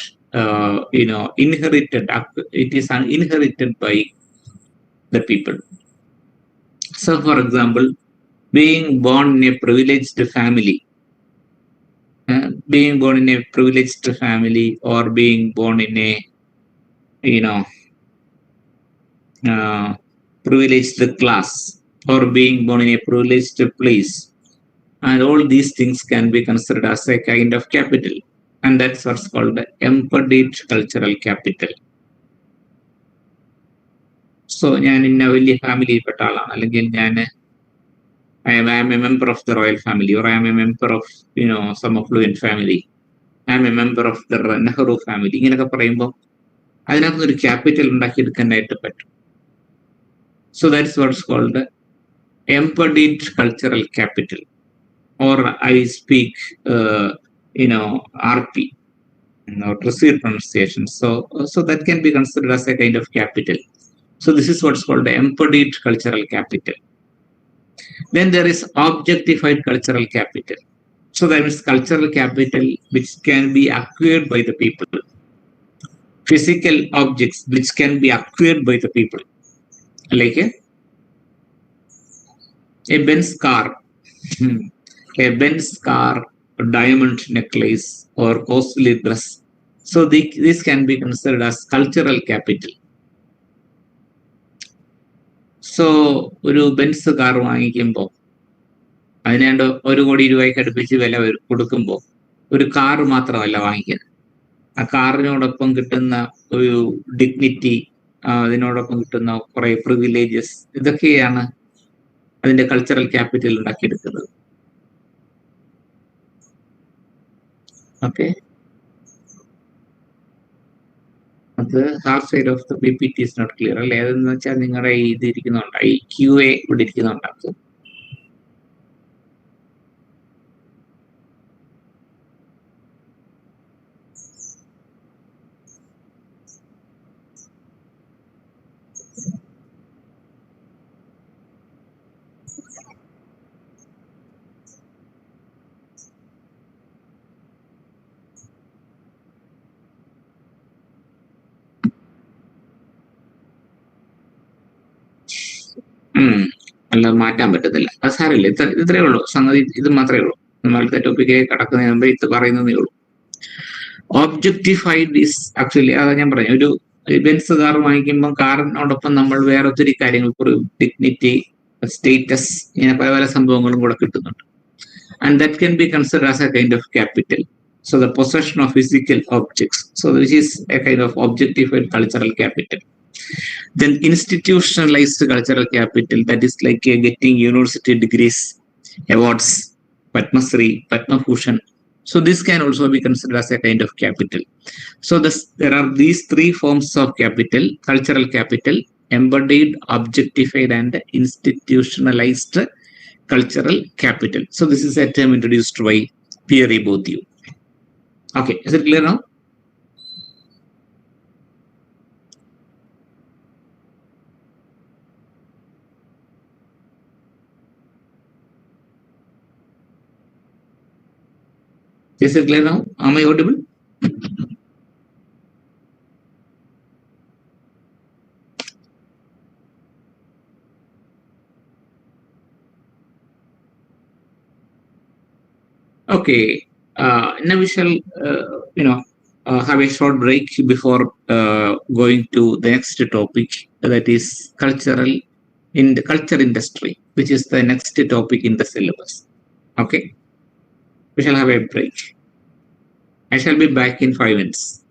inherited. It is inherited by the people. So, for example, being born in a privileged family, or being born in a privileged class, or being born in a privileged place, and all these things can be considered as a kind of capital, and that's what's called the embodied cultural capital. So, I am in a very family, I am a member of the royal family, or I am a member of some affluent family. I am a member of the Nehru family. Capital. So that's what's called the embodied cultural capital, or I speak, RP, received pronunciation. So that can be considered as a kind of capital. So this is what's called the embodied cultural capital. Then there is objectified cultural capital. So that means cultural capital which can be acquired by the people. Physical objects which can be acquired by the people. Like a Benz car, a diamond necklace, or costly dress. So this can be considered as cultural capital. So, ഒരു Benz car വാങ്ങിക്കുമ്പോൾ അതിനാണ്ട് 1 കോടി രൂപയ്ക്ക് അടുപ്പിച്ച് വില കൊടുക്കുമ്പോൾ ഒരു car മാത്രമല്ല വാങ്ങിക്കുന്നത്. ആ കാറിനോടൊപ്പം കിട്ടുന്ന ഒരു ഡിഗ്നിറ്റി, അതിനോടൊപ്പം കിട്ടുന്ന കുറെ പ്രിവിലേജസ്, ഇതൊക്കെയാണ് അതിന്റെ കൾച്ചറൽ ക്യാപിറ്റൽ ഉണ്ടാക്കിയെടുക്കുന്നത്. ഓക്കെ, അത് half side of the PPT is not clear അല്ലേ? അതെന്ന് വെച്ചാൽ നിങ്ങളുടെ ഇത് ഇരിക്കുന്നുണ്ട്, ഈ QA ഇവിടെ ഇരിക്കുന്നുണ്ടാക്കും. അല്ല, മാറ്റാൻ പറ്റത്തില്ല. അത് സാരമില്ല, ഇത്രയേ ഉള്ളൂ സംഗതി, ഇത് മാത്രമേ ഉള്ളൂ. നമ്മളത്തെ ടോപ്പിക്കിലേക്ക് കടക്കുന്നതിന് മുമ്പ് ഇത് പറയുന്നതേ ഉള്ളൂ. ഒബ്ജക്ടിഫൈഡ് ഈസ് ആക്ച്വലി, അതാ ഞാൻ പറഞ്ഞു, ഒരു ബെൻസ് കാർ വാങ്ങിക്കുമ്പോൾ കാറിനോടൊപ്പം നമ്മൾ വേറെ ഒത്തിരി കാര്യങ്ങൾ, ഡിഗ്നിറ്റി, സ്റ്റേറ്റസ്, ഇങ്ങനെ പല പല സംഭവങ്ങളും കൂടെ കിട്ടുന്നുണ്ട്. And that can be considered as A kind of capital. So the possession of physical objects, so which is a kind of objectified cultural capital. Then institutionalized cultural capital, that is like getting university degrees, awards, Padma Shri, Padma Bhushan. So this can also be considered as a kind of capital. So there are these three forms of capital: cultural capital, embodied, objectified, and institutionalized cultural capital. So this is a term introduced by Pierre Bourdieu. Okay, is it clear now? Is it clear now? Am I audible? Okay. Now we shall, have a short break before going to the next topic, that is cultural in the culture industry, which is the next topic in the syllabus. Okay. We shall have a break. I shall be back in 5 minutes.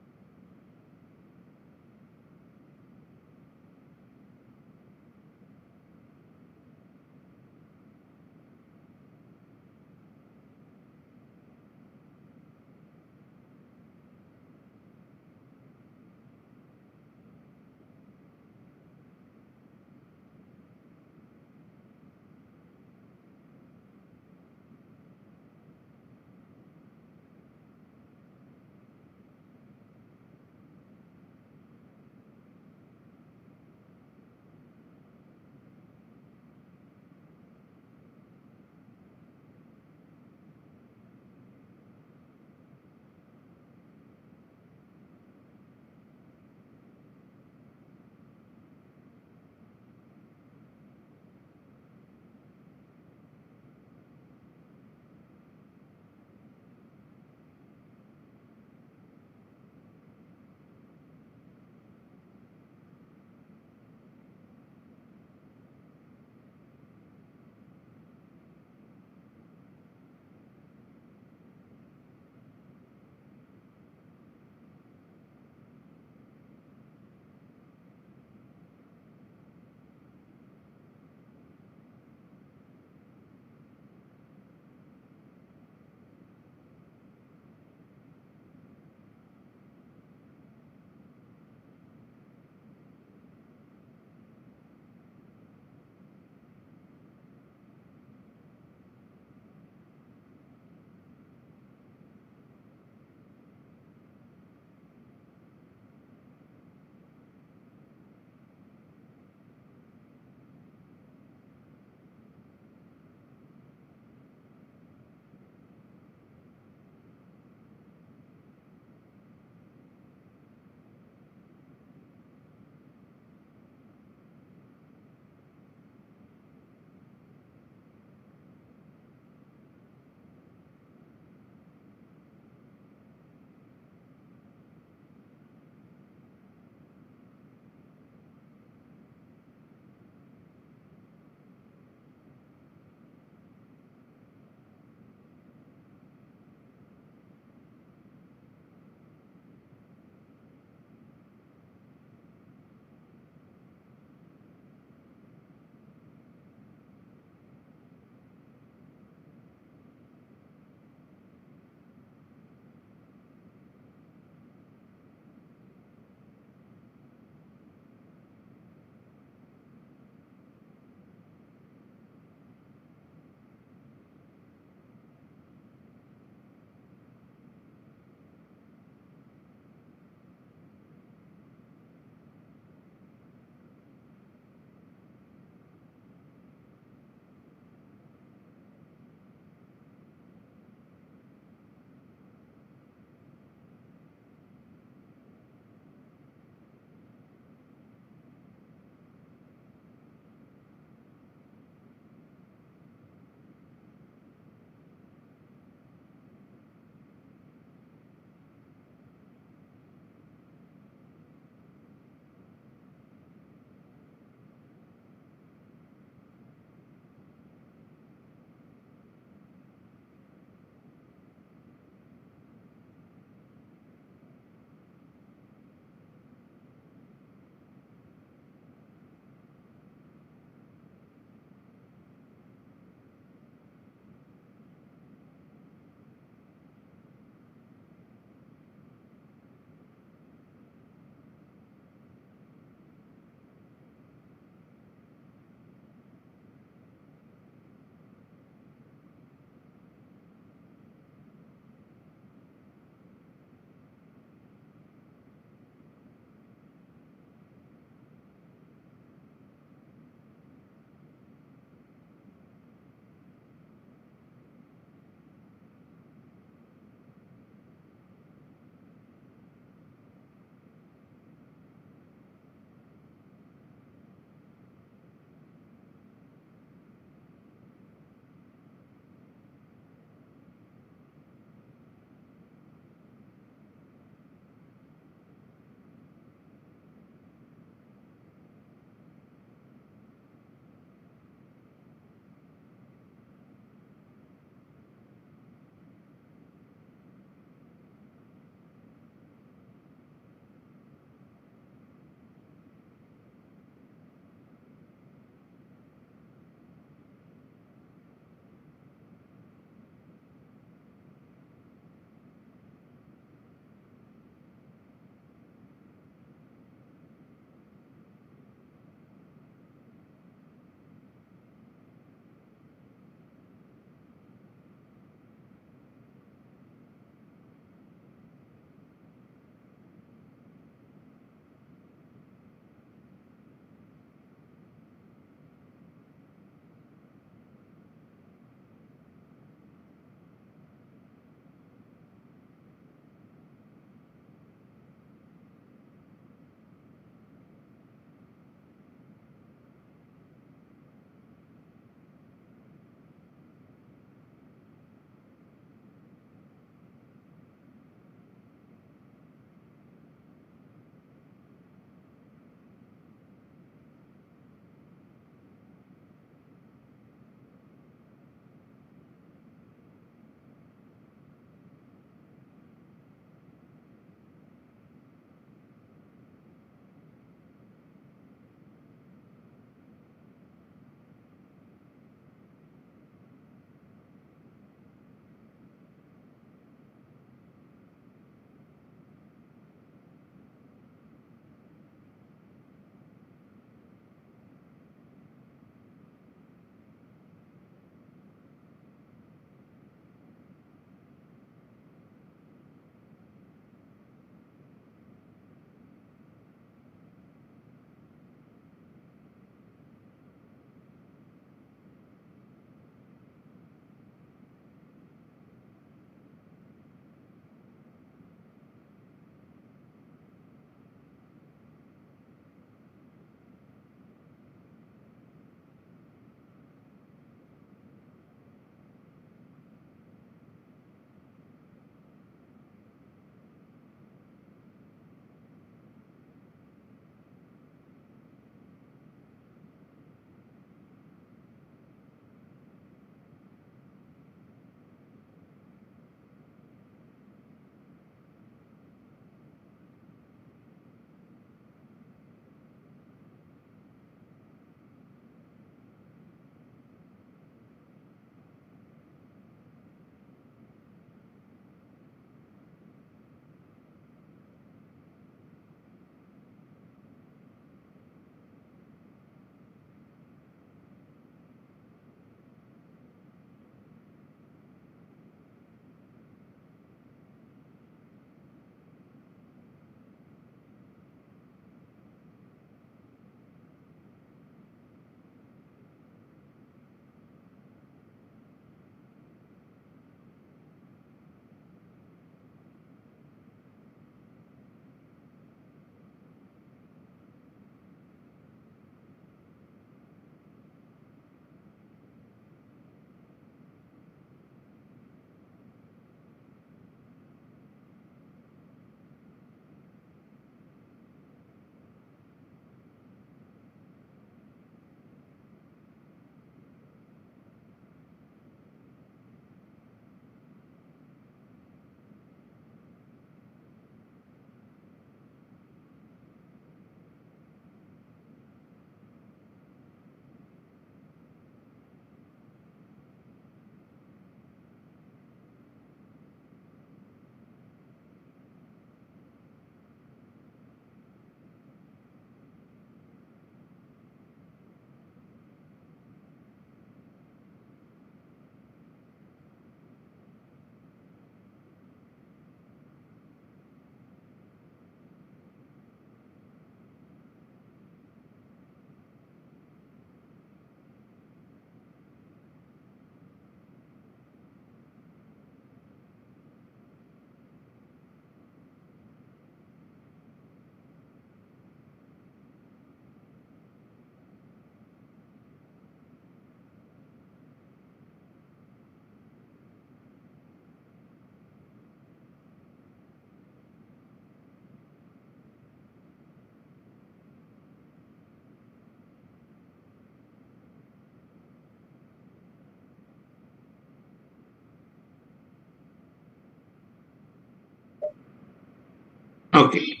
Okay.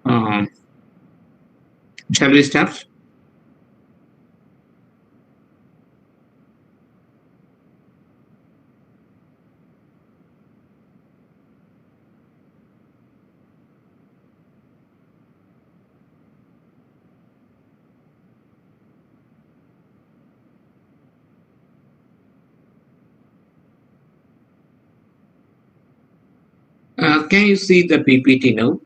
Um, shall we start? Can you see the PPT now?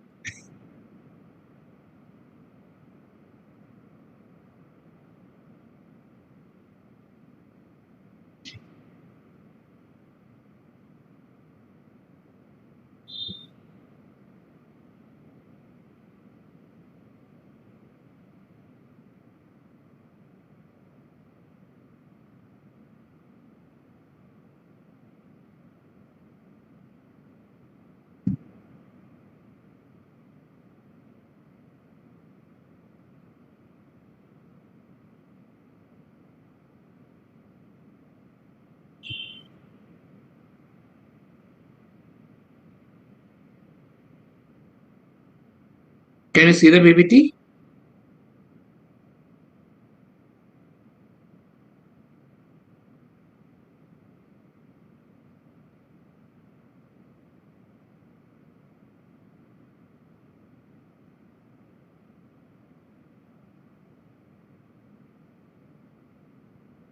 Can you see the PPT?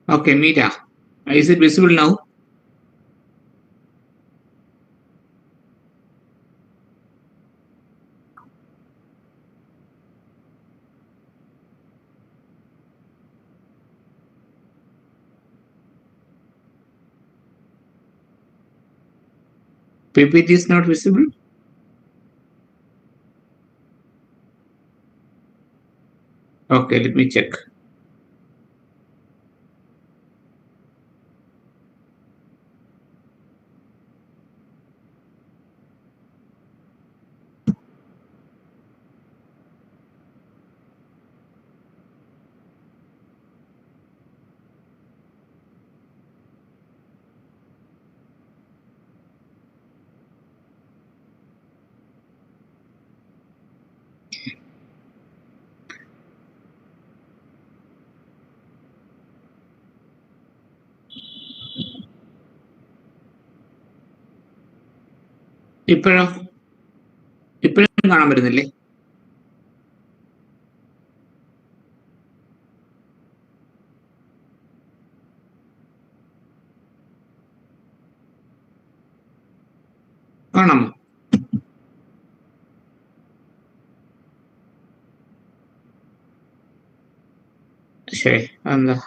Okay, Meeta. Is it visible now? PPT is not visible? Okay, let me check. ഇപ്പോഴോ ഇപ്പോഴും കാണാൻ പറ്റുന്നില്ലേ? കാണാമോ? ശരി, എന്താ?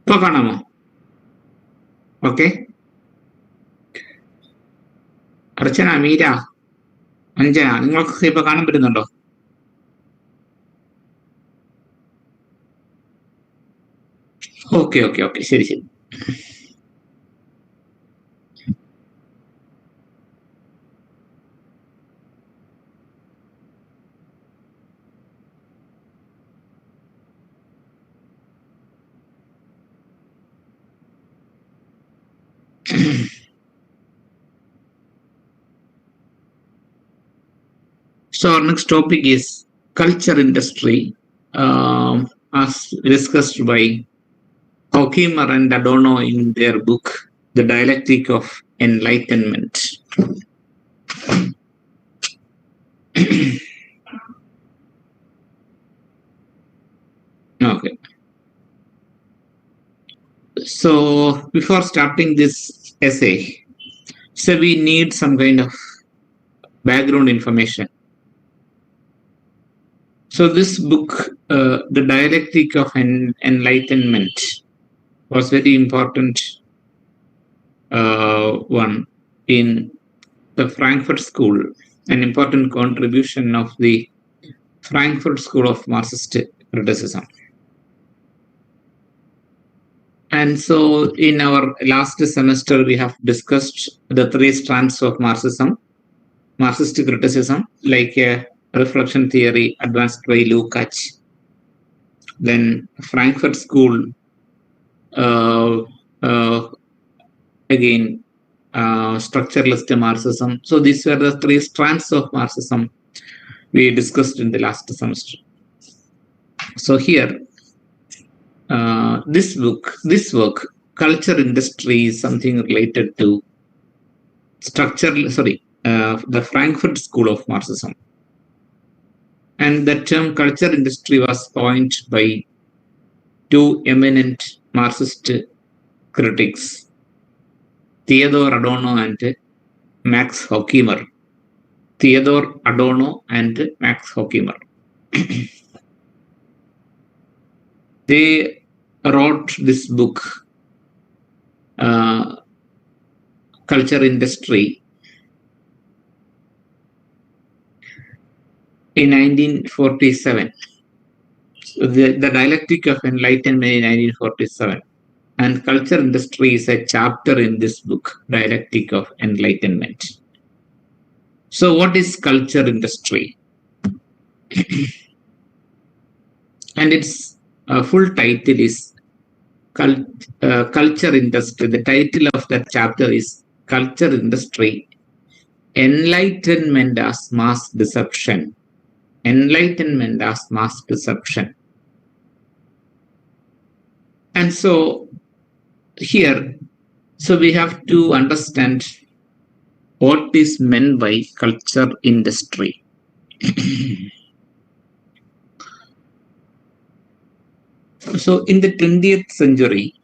ഇപ്പൊ കാണാമോ? Okay. അർച്ചന, മീര, അഞ്ജന, നിങ്ങൾക്ക് ഇപ്പൊ കാണാൻ പറ്റുന്നുണ്ടോ? ഓക്കെ ഓക്കെ ഓക്കെ, ശരി ശരി. So our next topic is culture industry, as discussed by Hawkimer and Adorno in their book, The Dialectic of Enlightenment. Okay. So before starting this essay, so we need some kind of background information. So this book, The Dialectic of Enlightenment, was very important one in the Frankfurt School, an important contribution of the Frankfurt School of Marxist criticism. And so in our last semester, we have discussed the three strands of Marxism, Marxist criticism, like reflection theory advanced by Lukács, then Frankfurt School, again, structuralist Marxism. So these were the three strands of Marxism we discussed in the last semester. So here, this work, Culture Industry, is something related to the Frankfurt School of Marxism. And the term culture industry was coined by two eminent Marxist critics, Theodor Adorno and Max Horkheimer. Theodor Adorno and Max Horkheimer. They wrote this book, Culture Industry, in 1947. So the Dialectic of Enlightenment in 1947. And Culture Industry is a chapter in this book, Dialectic of Enlightenment. So what is culture industry? And its full title is Culture Industry. The title of that chapter is Culture Industry, Enlightenment as Mass Deception. Enlightenment as Mass Deception. And so here, so we have to understand what is meant by culture industry. So in the 20th century,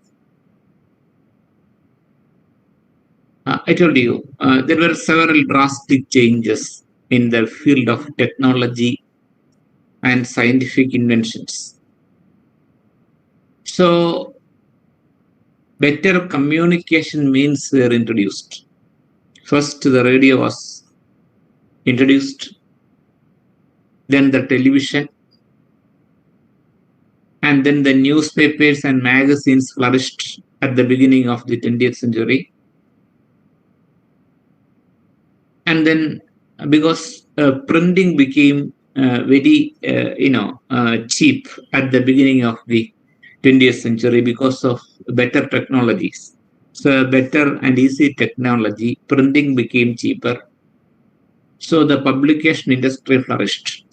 I told you, there were several drastic changes in the field of technology and scientific inventions. So better communication means were introduced. First, the radio was introduced, then the television, and then the newspapers and magazines flourished at the beginning of the 20th century. And then because printing became very cheap at the beginning of the 20th century because of better technologies. So better and easy technology, printing became cheaper. So the publication industry flourished.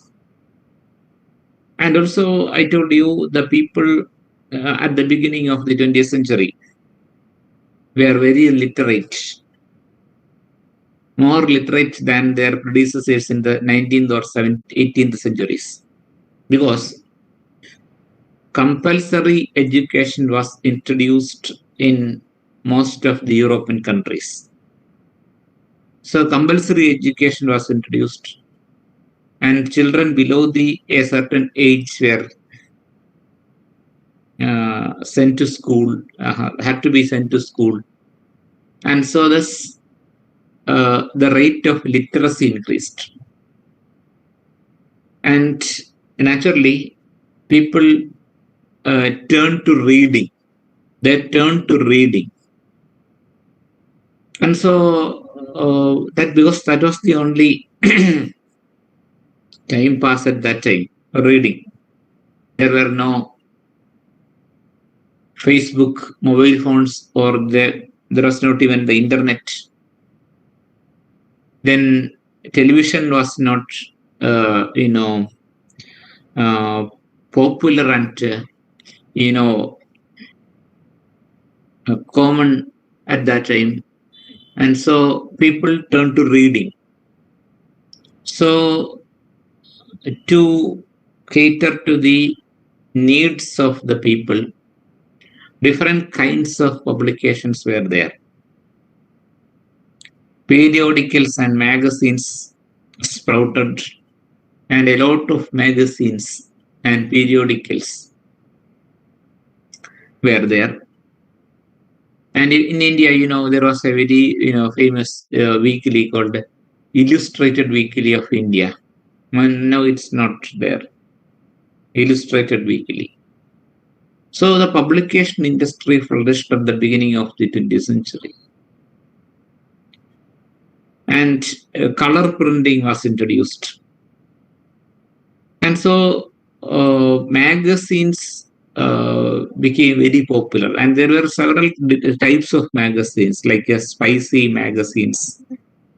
And also, I told you, the people at the beginning of the 20th century were very literate, more literate than their predecessors in the 19th or 18th centuries, because compulsory education was introduced in most of the European countries. So compulsory education was introduced, and children below a certain age were sent to school, had to be sent to school. And so thus the rate of literacy increased. And naturally, people turned to reading. They turned to reading. And so because that was the only time pass at that time, reading. There were no Facebook, mobile phones, or there was not even the internet. Then television was not, popular and, common at that time. And so people turned to reading. So to cater to the needs of the people, different kinds of publications were there. Periodicals and magazines sprouted, and a lot of magazines and periodicals were there. And in India, there was a very, famous weekly called Illustrated Weekly of India. Now it's not there. Illustrated Weekly. So the publication industry flourished at the beginning of the 20th century. And color printing was introduced. And so magazines became very popular. And there were several types of magazines, like spicy magazines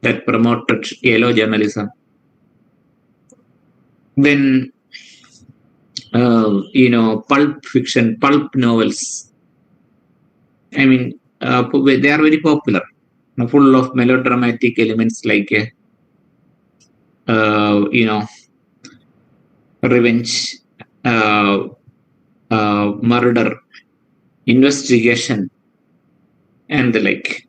that promoted yellow journalism. Then, pulp fiction, pulp novels. I mean, they are very popular, full of melodramatic elements like, revenge, murder, investigation, and the like.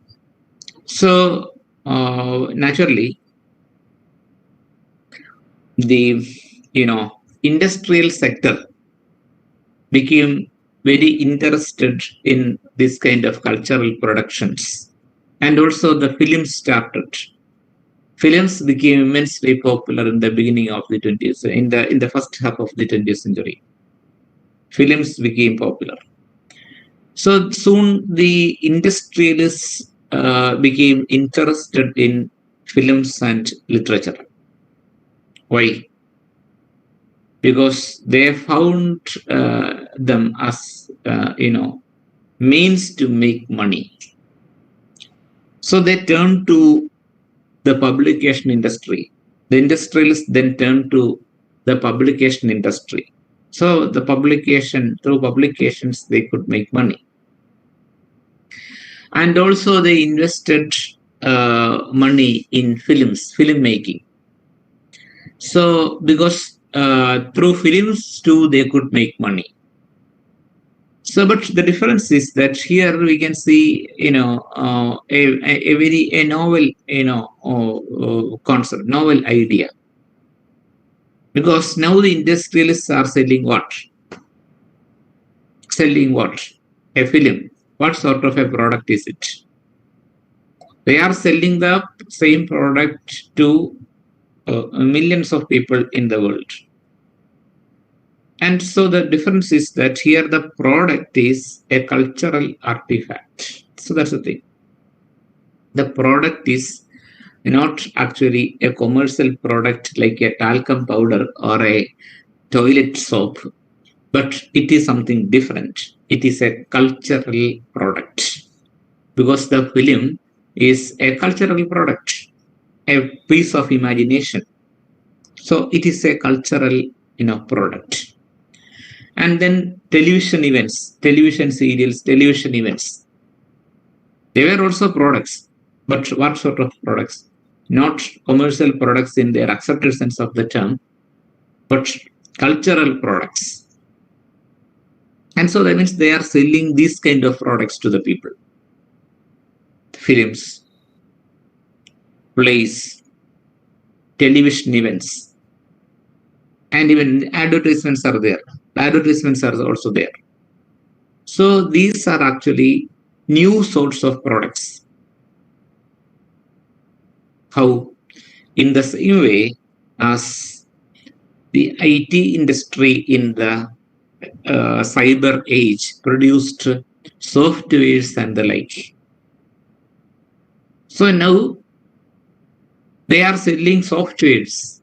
So, naturally, the industrial sector became very interested in this kind of cultural productions, and also the films started. Films became immensely popular in the beginning of the 20th, in the first half of the 20th century. Films became popular. So soon the industrialists became interested in films and literature. Why? Because they found them as, means to make money. So they turned to the publication industry. The industrialists then turned to the publication industry. So through publications, they could make money. And also they invested money in filmmaking. So because through films too, they could make money. So, but the difference is that here we can see, a novel, concept, novel idea. Because now the industrialists are selling what? Selling what? A film. What sort of a product is it? They are selling the same product to millions of people in the world. And so the difference is that here the product is a cultural artifact. So that's the thing. The product is not actually a commercial product like a talcum powder or a toilet soap, but it is something different. It is a cultural product, because the film is a cultural product, a piece of imagination. So it is a cultural, product. And then television events, television serials, television events. They were also products, but what sort of products? Not commercial products in their accepted sense of the term, but cultural products. And so that means they are selling these kind of products to the people. Films, plays, television events, and even advertisements are there. Advertisements are also there. So these are actually new sorts of products. How? In the same way as the IT industry in the cyber age produced softwares and the like. So now they are selling softwares.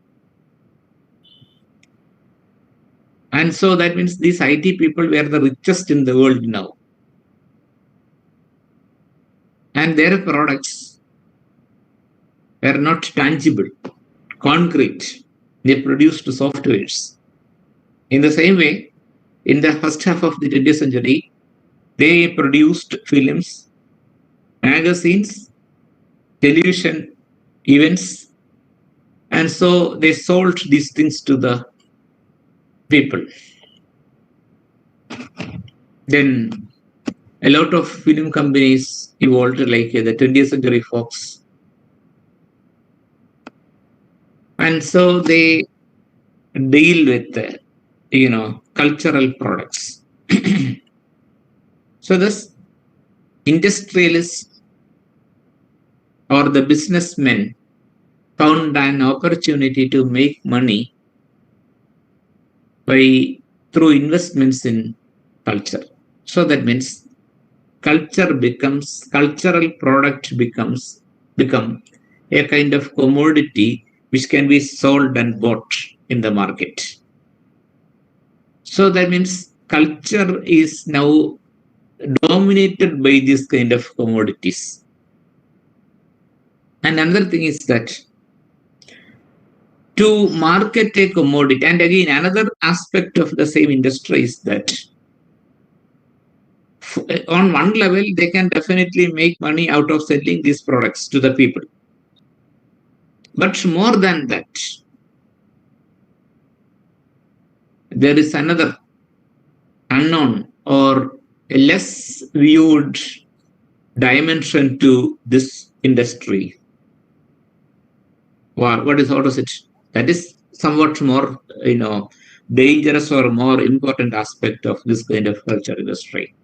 And so that means these IT people were the richest in the world now. And their products were not tangible, concrete. They produced softwares. In the same way, in the first half of the 20th century, they produced films, magazines, television events, and so they sold these things to the people. Then a lot of film companies evolved, like the 20th Century Fox. And so they deal with, cultural products. So this industrialists or the businessmen found an opportunity to make money through investments in culture. So that means cultural product become a kind of commodity which can be sold and bought in the market. So that means culture is now dominated by this kind of commodities. And another thing is that to market a commodity, and again, another aspect of the same industry is that on one level, they can definitely make money out of selling these products to the people. But more than that, there is another unknown or a less viewed dimension to this industry. What is it? That is somewhat more, dangerous or more important aspect of this kind of culture industry.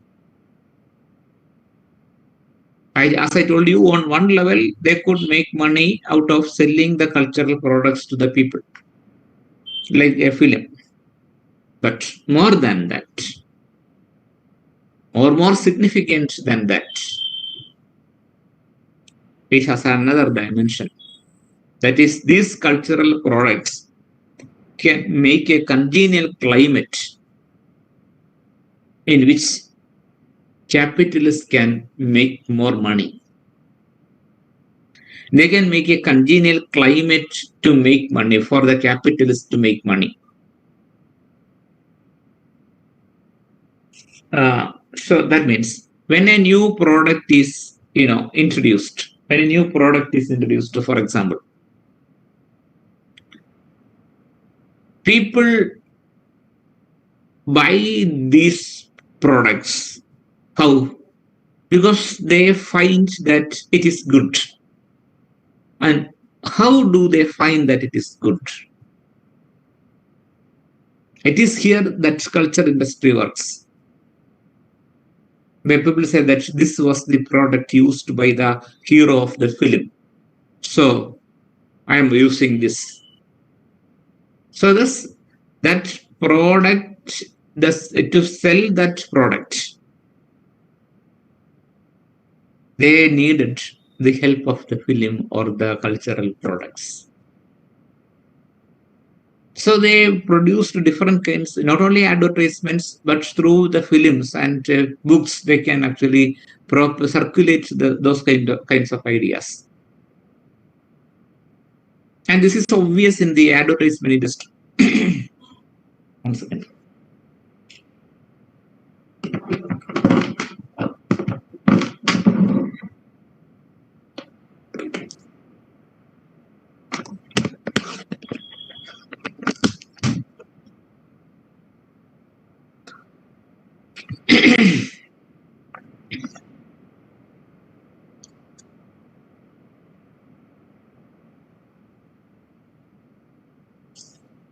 As I told you, on one level, they could make money out of selling the cultural products to the people, like a film. But more than that, or more significant than that, it has another dimension. That is, these cultural products can make a congenial climate in which capitalists can make more money. They can make a congenial climate to make money, for the capitalists to make money. So that means when a new product is, introduced, for example, people buy these products. How? Because they find that it is good. And how do they find that it is good? It is here that culture industry works. Where people say that this was the product used by the hero of the film, so I am using this. So that product, to sell that product, they needed the help of the film or the cultural products. So they produced different kinds, not only advertisements, but through the films and books, they can actually circulate those kinds of ideas. And this is obvious in the advertisement industry. 1 second.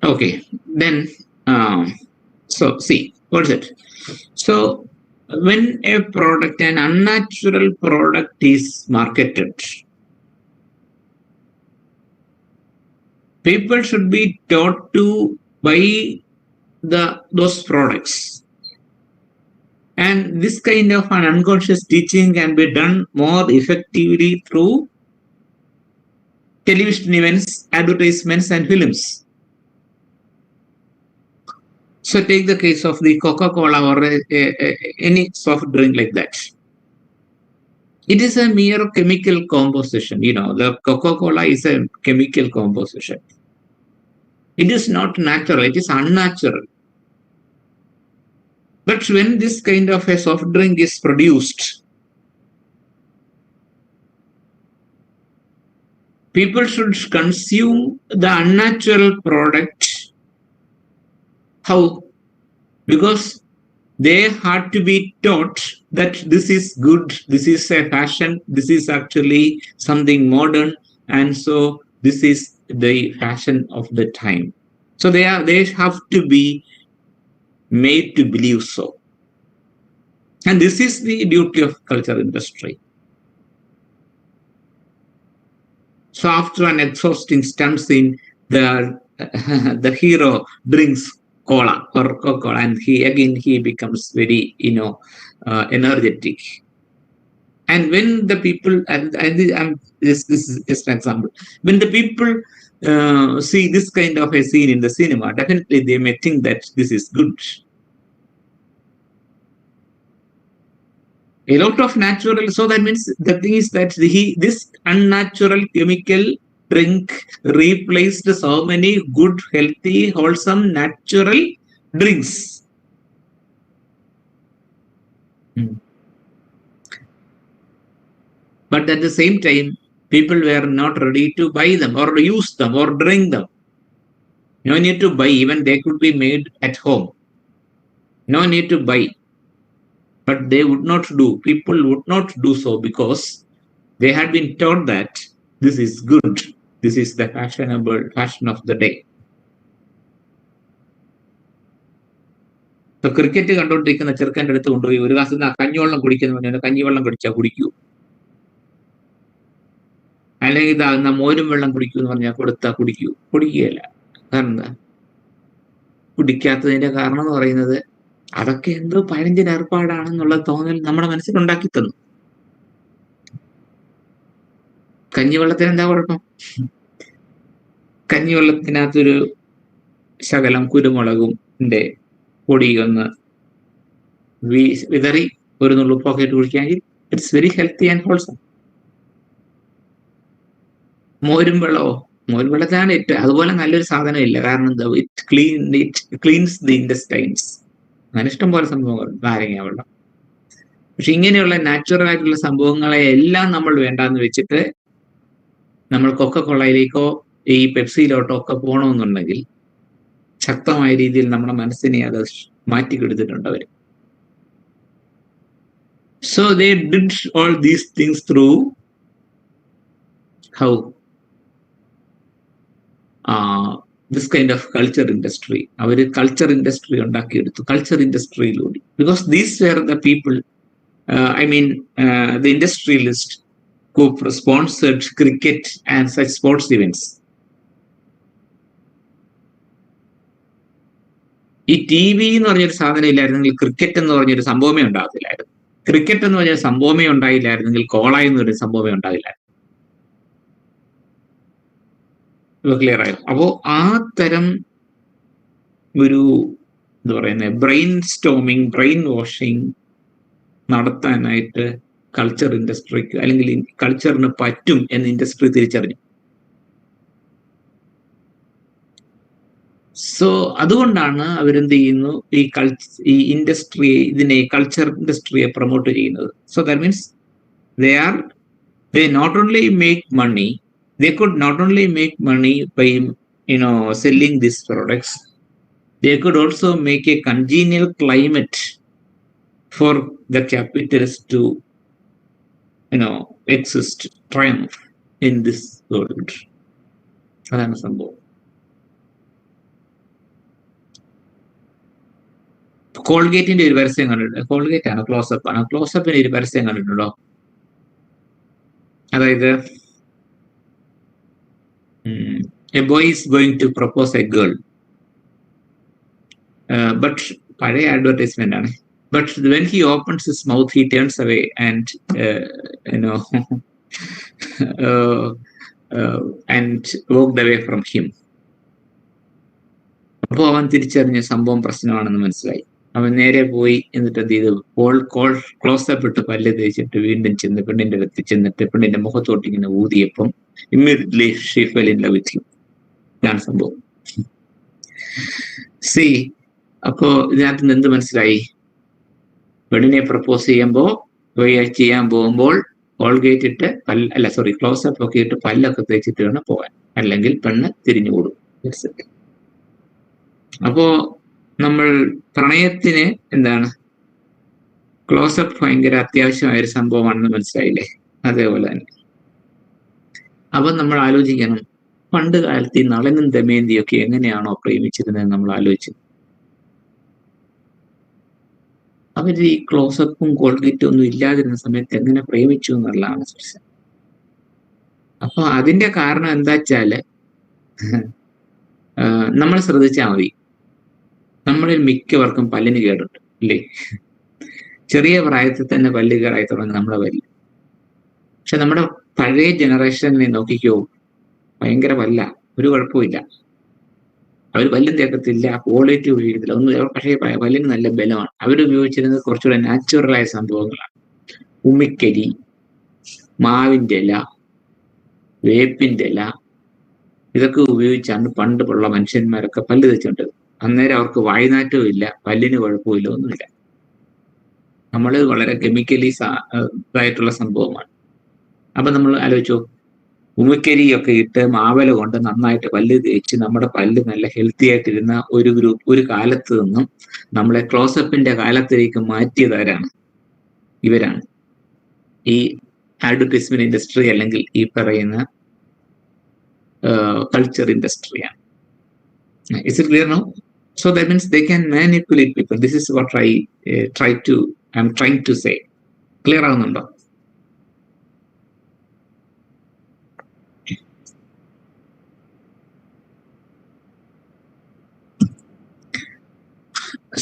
Okay, then, so see, what is it? So when a product, an unnatural product is marketed, people should be taught to buy those products. And this kind of an unconscious teaching can be done more effectively through television events, advertisements, and films. So take the case of the Coca-Cola or any soft drink like that. It is a mere chemical composition. The Coca-Cola is a chemical composition. It is not natural, it is unnatural. But when this kind of a soft drink is produced, people should consume the unnatural product. How? Because they had to be taught that this is good, this is a fashion, this is actually something modern, and so this is the fashion of the time. So they have to be made to believe so. And this is the duty of culture industry. So after an exhausting stunt scene, the hero drinks cola or Coca-Cola, and he becomes very energetic. And when the people, this is just an example, when the people see this kind of a scene in the cinema, definitely they may think that this is good. A lot of natural, so that means the thing is that this unnatural chemical drink replaced so many good, healthy, wholesome, natural drinks. But at the same time, people were not ready to buy them or use them or drink them. No need to buy, even they could be made at home. No need to buy. But they would not do, people would not do so because they had been taught that this is good, this is the fashion of the day. So cricket കണ്ടോണ്ടിരിക്കുന്ന ചെറുക്കൻ്റെ അടുത്ത് കൊണ്ടുപോയി ഒരു glass കഞ്ഞിവെള്ളം കുടിക്കുന്നു പറഞ്ഞാൽ കഞ്ഞിവെള്ളം കുടിച്ചാൽ കുടിക്കൂ, അല്ലെങ്കിൽ ഇതാകുന്ന മോരും വെള്ളം കുടിക്കൂ എന്ന് പറഞ്ഞാൽ കൊടുത്താൽ കുടിക്കുകയല്ല. കാരണം എന്താ? കുടിക്കാത്തതിന്റെ കാരണം എന്ന് പറയുന്നത് അതൊക്കെ എന്തോ പഴഞ്ചൻ ഏർപ്പാടാണെന്നുള്ള തോന്നൽ നമ്മുടെ മനസ്സിലുണ്ടാക്കി തന്നു. കഞ്ഞിവെള്ളത്തിന് എന്താ കുഴപ്പം? കഞ്ഞിവെള്ളത്തിനകത്തൊരു ശകലം കുരുമുളകും പൊടി ഒന്ന് വിതറി ഒരു നുള്ളുപ്പൊക്കെ ഇട്ട് കുടിക്കുകയാണെങ്കിൽ it's very healthy and wholesome. മോരും വെള്ളത്തിനാണ് അതുപോലെ നല്ലൊരു സാധനം ഇല്ല. കാരണം എന്താ? It cleanses the intestines. അങ്ങനെ ഇഷ്ടംപോലെ സംഭവങ്ങൾ, നാരങ്ങ വെള്ളം. പക്ഷെ ഇങ്ങനെയുള്ള നാച്ചുറൽ ആയിട്ടുള്ള സംഭവങ്ങളെ എല്ലാം നമ്മൾ വേണ്ടാന്ന് വെച്ചിട്ട് നമ്മൾ കൊക്കക്കോളയിലേക്കോ ഈ പെപ്സിയിലോട്ടോ ഒക്കെ പോകണമെന്നുണ്ടെങ്കിൽ ശക്തമായ രീതിയിൽ നമ്മുടെ മനസ്സിനെ അത് മാറ്റിക്കെടുത്തിട്ടുണ്ട് അവർ. So they did all these things through how this kind of culture industry. അവര് കൾച്ചർ ഇൻഡസ്ട്രി ഉണ്ടാക്കിയെടുത്തു, കൾച്ചർ ഇൻഡസ്ട്രിയിലൂടെ. Because these were the people, the industrialist who sponsored cricket and such sports events. ഈ ടി വി എന്ന് പറഞ്ഞൊരു സാധനം ഇല്ലായിരുന്നെങ്കിൽ cricket എന്ന് പറഞ്ഞൊരു സംഭവമേ ഉണ്ടാകത്തില്ലായിരുന്നു. ക്രിക്കറ്റ് എന്ന് പറഞ്ഞൊരു സംഭവമേ ഉണ്ടായില്ലായിരുന്നെങ്കിൽ കോള എന്നൊരു സംഭവമേ ഉണ്ടാകില്ലായിരുന്നു. ക്ലിയർ ആയോ? അപ്പോ ആ തരം ഒരു എന്താ പറയുന്നത് ബ്രെയിൻ സ്റ്റോമിങ്, ബ്രെയിൻ വാഷിങ് നടത്താനായിട്ട് കൾച്ചർ ഇൻഡസ്ട്രിക്ക് അല്ലെങ്കിൽ കൾച്ചറിന് പറ്റും എന്ന് ഇൻഡസ്ട്രി തിരിച്ചറിഞ്ഞു. സോ അതുകൊണ്ടാണ് അവരെന്ത് ചെയ്യുന്നു, ഈ ഇൻഡസ്ട്രിയെ, ഇതിനെ കൾച്ചർ ഇൻഡസ്ട്രിയെ പ്രൊമോട്ട് ചെയ്യുന്നത്. So that means they not only make money, they could not only make money by selling these products, they could also make a congenial climate for the capitalists to exist, triumph in this world. അതാണ് സംഭവം. കോൾഗേറ്റിന്റെ ഒരു പരസ്യം കണ്ടിട്ടുണ്ട്. Colgate ആണ്, close-up ആണ്. ക്ലോസപ്പിന്റെ ഒരു പരസ്യം കണ്ടിട്ടുണ്ടോ? അതായത് a boy is going to propose a girl, but പഴയ അഡ്വർടൈസ്മെന്റ് ആണ്. But when he opens his mouth, he turns away and and walked away from him. അപ്പോൾ അവൻ തിരിച്ചറിഞ്ഞ സംഭവം പ്രശ്നമാണെന്ന് മനസ്സിലായി. അവൻ നേരെ പോയി എന്നിട്ട് എന്ത് ചെയ്തു, ക്ലോസപ്പ് ഇട്ട് പല്ല് തേച്ചിട്ട് വീണ്ടും ചെന്ന് പെണ്ണിന്റെ അടുത്ത് ചെന്നിട്ട് പെണ്ണിന്റെ മുഖത്തോട്ട് ഇങ്ങനെ ഊതിയപ്പം immediately she fell in love with him. ഇതാണ് സംഭവം. അപ്പോ ഇതിനകത്ത് നിന്ന് എന്ത് മനസ്സിലായി? പെണ്ണിനെ പ്രപ്പോസ് ചെയ്യാൻ പോകുമ്പോൾ കോൾഗേറ്റ് ഇട്ട് ക്ലോസപ്പ് ഒക്കെ ഇട്ട് പല്ലൊക്കെ തേച്ചിട്ട് വേണം പോകാൻ, അല്ലെങ്കിൽ പെണ്ണ് തിരിഞ്ഞുകൂടും. അപ്പോ നമ്മൾ പ്രണയത്തിന് എന്താണ് ക്ലോസപ്പ് ഭയങ്കര അത്യാവശ്യമായ ഒരു സംഭവമാണെന്ന് മനസ്സിലായില്ലേ? അതേപോലെ തന്നെ. അപ്പം നമ്മൾ ആലോചിക്കണം, പണ്ട് കാലത്ത് ഈ നളനും ദമയന്തിയൊക്കെ എങ്ങനെയാണോ പ്രേമിച്ചിരുന്നത് നമ്മൾ ആലോചിച്ചു. അവർ ഈ ക്ലോസപ്പും കോൾഗേറ്റും ഒന്നും ഇല്ലാതിരുന്ന സമയത്ത് എങ്ങനെ പ്രേമിച്ചു എന്നുള്ളതാണ് പ്രശ്നം. അപ്പൊ അതിന്റെ കാരണം എന്താ വെച്ചാല് നമ്മൾ ശ്രദ്ധിച്ചാൽ മതി, നമ്മളിൽ മിക്കവർക്കും പല്ലിന് കേടുണ്ട് ഇല്ലേ? ചെറിയ പ്രായത്തിൽ തന്നെ പല്ല് കേടായി തുടങ്ങി നമ്മുടെ പല്ല്. പക്ഷെ നമ്മുടെ പഴയ ജനറേഷനെ നോക്കിക്കോ, ഭയങ്കര പല്ല, ഒരു കുഴപ്പമില്ല. അവർ പല്ലും തേക്കത്തില്ല, ക്വാളിറ്റി ഉപയോഗിക്കത്തില്ല, ഒന്നും. പക്ഷേ പല്ലിന് നല്ല ബലമാണ്. അവരുപയോഗിച്ചിരുന്നത് കുറച്ചുകൂടെ നാച്ചുറലായ സംഭവങ്ങളാണ്. ഉമിക്കരി, മാവിന്റെ ഇല, വേപ്പിന്റെ ഇല, ഇതൊക്കെ ഉപയോഗിച്ചാണ് പണ്ടുള്ള മനുഷ്യന്മാരൊക്കെ പല്ല് തേച്ചുകൊണ്ടത്. അന്നേരം അവർക്ക് വായ്നാറ്റവും ഇല്ല, പല്ലിന് കുഴപ്പമില്ല, ഒന്നുമില്ല. നമ്മൾ വളരെ കെമിക്കലി ഇതായിട്ടുള്ള സംഭവമാണ്. അപ്പൊ നമ്മൾ ആലോചിച്ചോ, ഉമിക്കരിയൊക്കെ ഇട്ട് മാവല കൊണ്ട് നന്നായിട്ട് പല്ല് തേച്ച് നമ്മുടെ പല്ല് നല്ല ഹെൽത്തി ആയിട്ടിരുന്ന ഒരു കാലത്ത് നിന്നും നമ്മളെ ക്ലോസപ്പിന്റെ കാലത്തിലേക്ക് മാറ്റിയതാരാണ്? ഇവരാണ്. ഈ അഡ്വർടൈസ്മെന്റ് ഇൻഡസ്ട്രി അല്ലെങ്കിൽ ഈ പറയുന്ന culture industry. Is it clear now? So that means they can manipulate people. This is what I'm trying to say. Clear ആവുന്നുണ്ടോ?